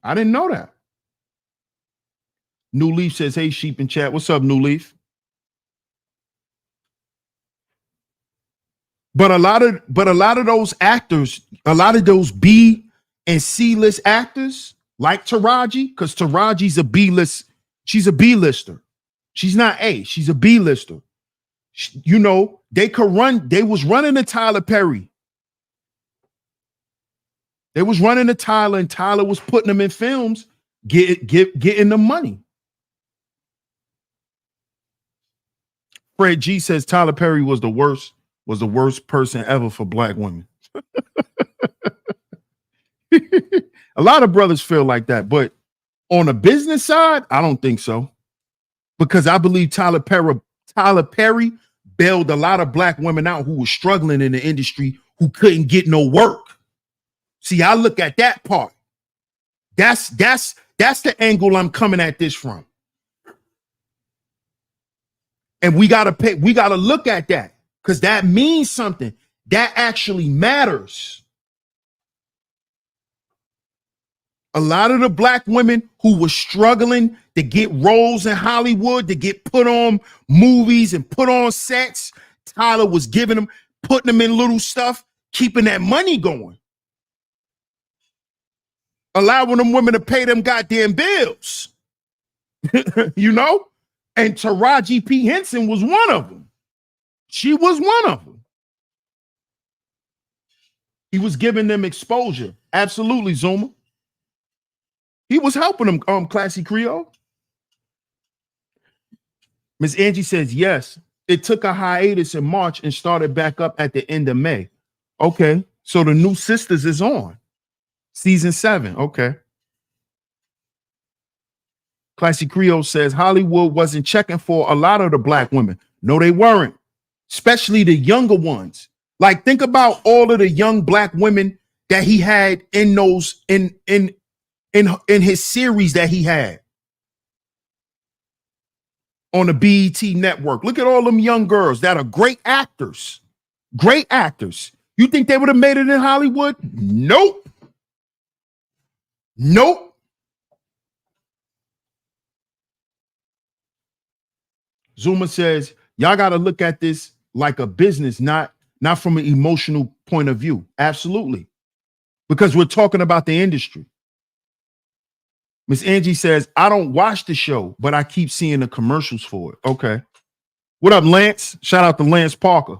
I didn't know that. New Leaf says, hey, Sheep in chat. What's up, New Leaf? But a lot of those actors, a lot of those B and C list actors, like Taraji, because Taraji's a B list. She's a B lister. She's not A. She's a B lister. They could run. They was running to Tyler Perry. They was running to Tyler, and Tyler was putting them in films, getting the money. Fred G says Tyler Perry was the worst person ever for black women. A lot of brothers feel like that, but on the business side, I don't think so. Because I believe Tyler Perry bailed a lot of black women out who were struggling in the industry, who couldn't get no work. See, I look at that part. That's the angle I'm coming at this from. And we gotta look at that, because that means something. That actually matters. A lot of the black women who were struggling to get roles in Hollywood, to get put on movies and put on sets, Tyler was giving them, putting them in little stuff, keeping that money going. Allowing them women to pay them goddamn bills. And Taraji P. Henson was one of them. She was one of them. He was giving them exposure. Absolutely, Zuma. He was helping them, Classy Creole. Miss Angie says, yes, it took a hiatus in March and started back up at the end of May. Okay, so the new Sisters is on. Season 7, okay. Classy Creole says Hollywood wasn't checking for a lot of the black women. No, they weren't. Especially the younger ones. Like, think about all of the young black women that he had in those in his series that he had on the BET network. Look at all them young girls that are great actors. Great actors. You think they would have made it in Hollywood? Nope. Nope. Zuma says, y'all got to look at this like a business, not from an emotional point of view. Absolutely. Because we're talking about the industry. Miss Angie says, I don't watch the show, but I keep seeing the commercials for it. Okay. What up, Lance? Shout out to Lance Parker.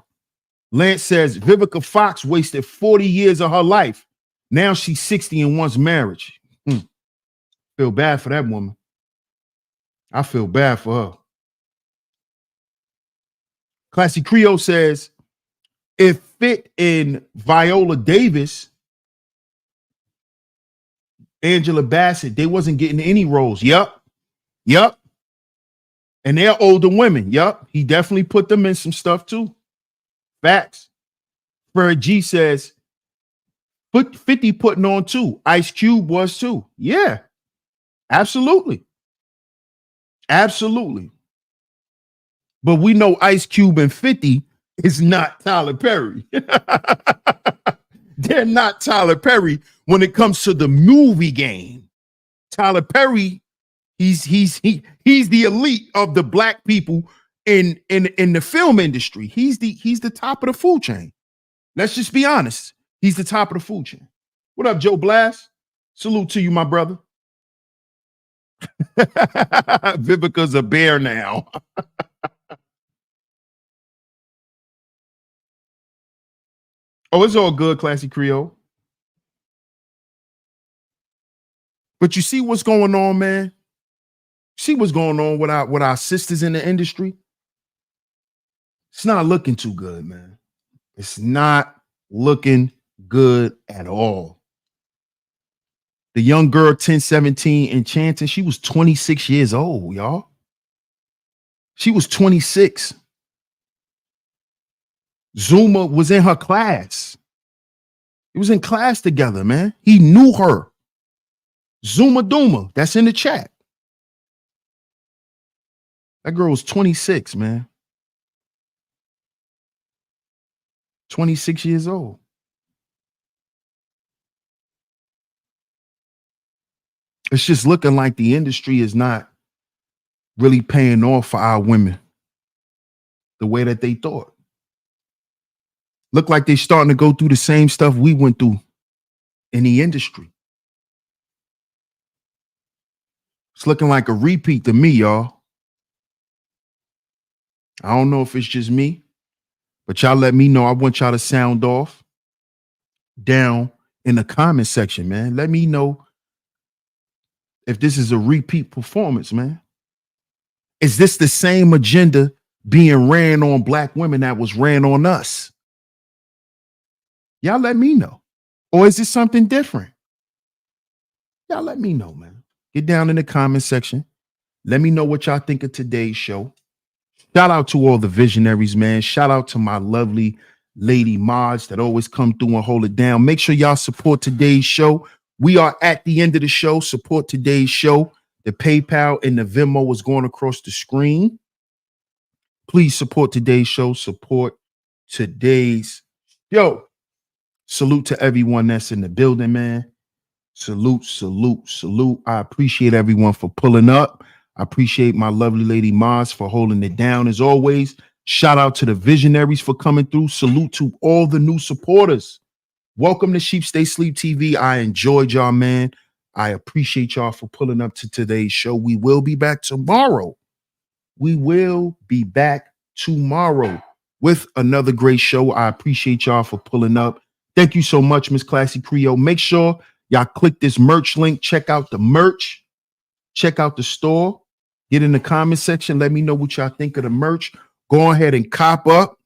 Lance says, Vivica Fox wasted 40 years of her life. Now she's 60 and wants marriage. Feel bad for that woman. I feel bad for her. Classy Creole says, if Fit in Viola Davis, Angela Bassett, they wasn't getting any roles. Yup. And they're older women. Yup. He definitely put them in some stuff too. Facts. Fred G says, 50 putting on too. Ice Cube was too. Yeah. Absolutely. Absolutely. But we know Ice Cube and 50 is not Tyler Perry. They're not Tyler Perry when it comes to the movie game. Tyler Perry, he's the elite of the black people in the film industry. He's the top of the food chain. Let's just be honest. He's the top of the food chain. What up, Joe Blast? Salute to you, my brother. Vivica's a bear now. Oh, it's all good, Classy Creole. But you see what's going on, man? See what's going on with our sisters in the industry? It's not looking too good, man. It's not looking good at all. The young girl, 1017, Enchanting, she was 26 years old, y'all. She was 26. Zuma was in her class. He was in class together, man. He knew her. Zuma Duma, that's in the chat. That girl was 26, man. 26 years old. It's just looking like the industry is not really paying off for our women the way that they thought. Look like they're starting to go through the same stuff we went through in the industry. It's looking like a repeat to me, y'all. I don't know if it's just me, but y'all let me know. I want y'all to sound off down in the comment section, man. Let me know if this is a repeat performance, man. Is this the same agenda being ran on black women that was ran on us? Y'all let me know. Or is it something different? Y'all let me know, man. Get down in the comment section. Let me know what y'all think of today's show. Shout out to all the visionaries, man. Shout out to my lovely lady mods that always come through and hold it down. Make sure y'all support today's show. We are at the end of the show. Support today's show. The PayPal and the Venmo is going across the screen. Please support today's show. Support today's show. Salute to everyone that's in the building, man. Salute, salute, salute. I appreciate everyone for pulling up. I appreciate my lovely lady Maz for holding it down as always. Shout out to the visionaries for coming through. Salute to all the new supporters. Welcome to Sheep Stay Sleep TV. I enjoyed y'all, man. I appreciate y'all for pulling up to today's show. We will be back tomorrow. We will be back tomorrow with another great show. I appreciate y'all for pulling up. Thank you so much, Miss Classy Creole. Make sure y'all click this merch link. Check out the merch. Check out the store. Get in the comment section. Let me know what y'all think of the merch. Go ahead and cop up.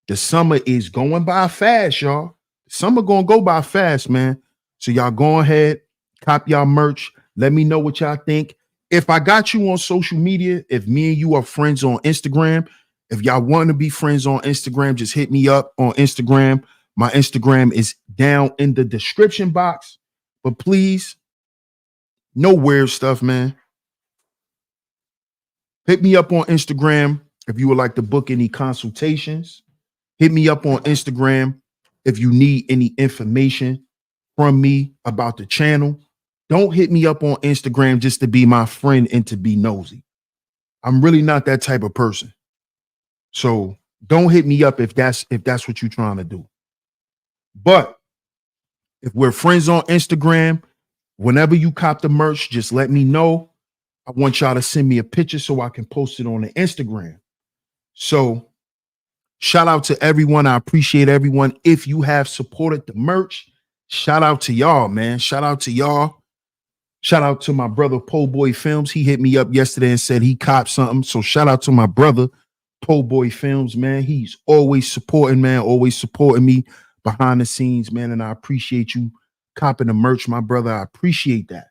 The summer is going by fast, y'all. Summer gonna go by fast, man. So y'all go ahead, cop y'all merch. Let me know what y'all think. If I got you on social media, if me and you are friends on Instagram, if y'all want to be friends on Instagram, just hit me up on Instagram. My Instagram is down in the description box. But please, no weird stuff, man. Hit me up on Instagram if you would like to book any consultations. Hit me up on Instagram if you need any information from me about the channel. Don't hit me up on Instagram just to be my friend and to be nosy. I'm really not that type of person. So don't hit me up if that's what you're trying to do. But if we're friends on Instagram, whenever you cop the merch, just let me know. I want y'all to send me a picture so I can post it on the Instagram. So shout out to everyone. I appreciate everyone. If you have supported the merch, shout out to y'all, man. Shout out to y'all. Shout out to my brother, Po Boy Films. He hit me up yesterday and said he copped something. So shout out to my brother, Po Boy Films, man. He's always supporting, man. Always supporting me behind the scenes, man. And I appreciate you copping the merch, my brother. I appreciate that.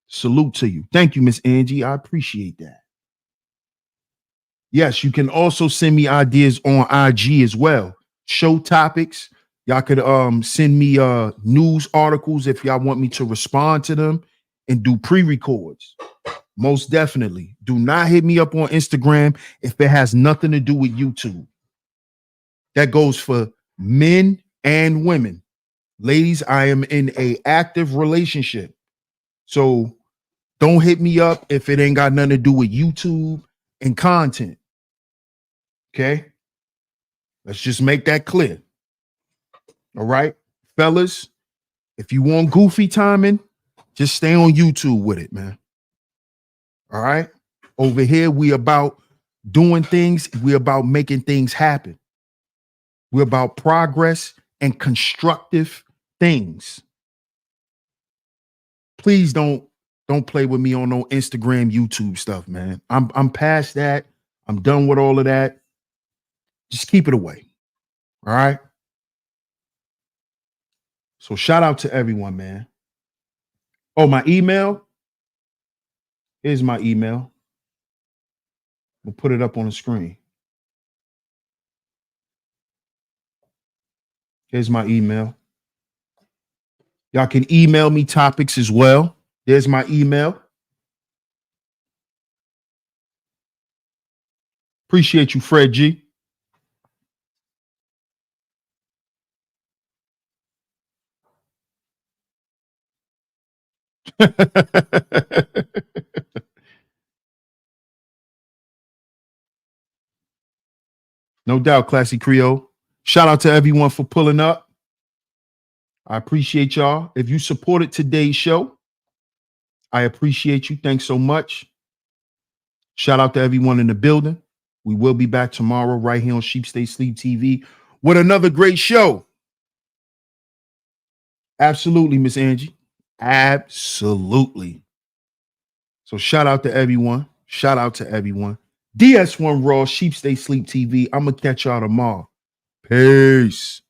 Salute to you. Thank you, Miss Angie. I appreciate that. Yes, you can also send me ideas on IG as well. Show topics. Y'all could send me news articles if y'all want me to respond to them and do pre-records. Most definitely. Do not hit me up on Instagram if it has nothing to do with YouTube. That goes for men and women. Ladies, I am in an active relationship. So don't hit me up if it ain't got nothing to do with YouTube and content. Okay? Let's just make that clear. All right? Fellas, if you want goofy timing, just stay on YouTube with it, man. All right? Over here, we about doing things. We about making things happen. We're about progress and constructive things. Please don't Don't play with me on no Instagram, YouTube stuff, man. I'm past that. I'm done with all of that. Just keep it away. All right. So shout out to everyone, man. Oh, my email. Here's my email. We'll put it up on the screen. Here's my email. Y'all can email me topics as well. There's my email. Appreciate you, Fred G. No doubt, Classy Creole. Shout out to everyone for pulling up. I appreciate y'all. If you supported today's show, I appreciate you. Thanks so much. Shout out to everyone in the building. We will be back tomorrow right here on Sheep Stay Sleep TV with another great show. Absolutely, Miss Angie. Absolutely. So shout out to everyone. Shout out to everyone. DS1 Raw, Sheep Stay Sleep TV. I'm going to catch y'all tomorrow. Peace.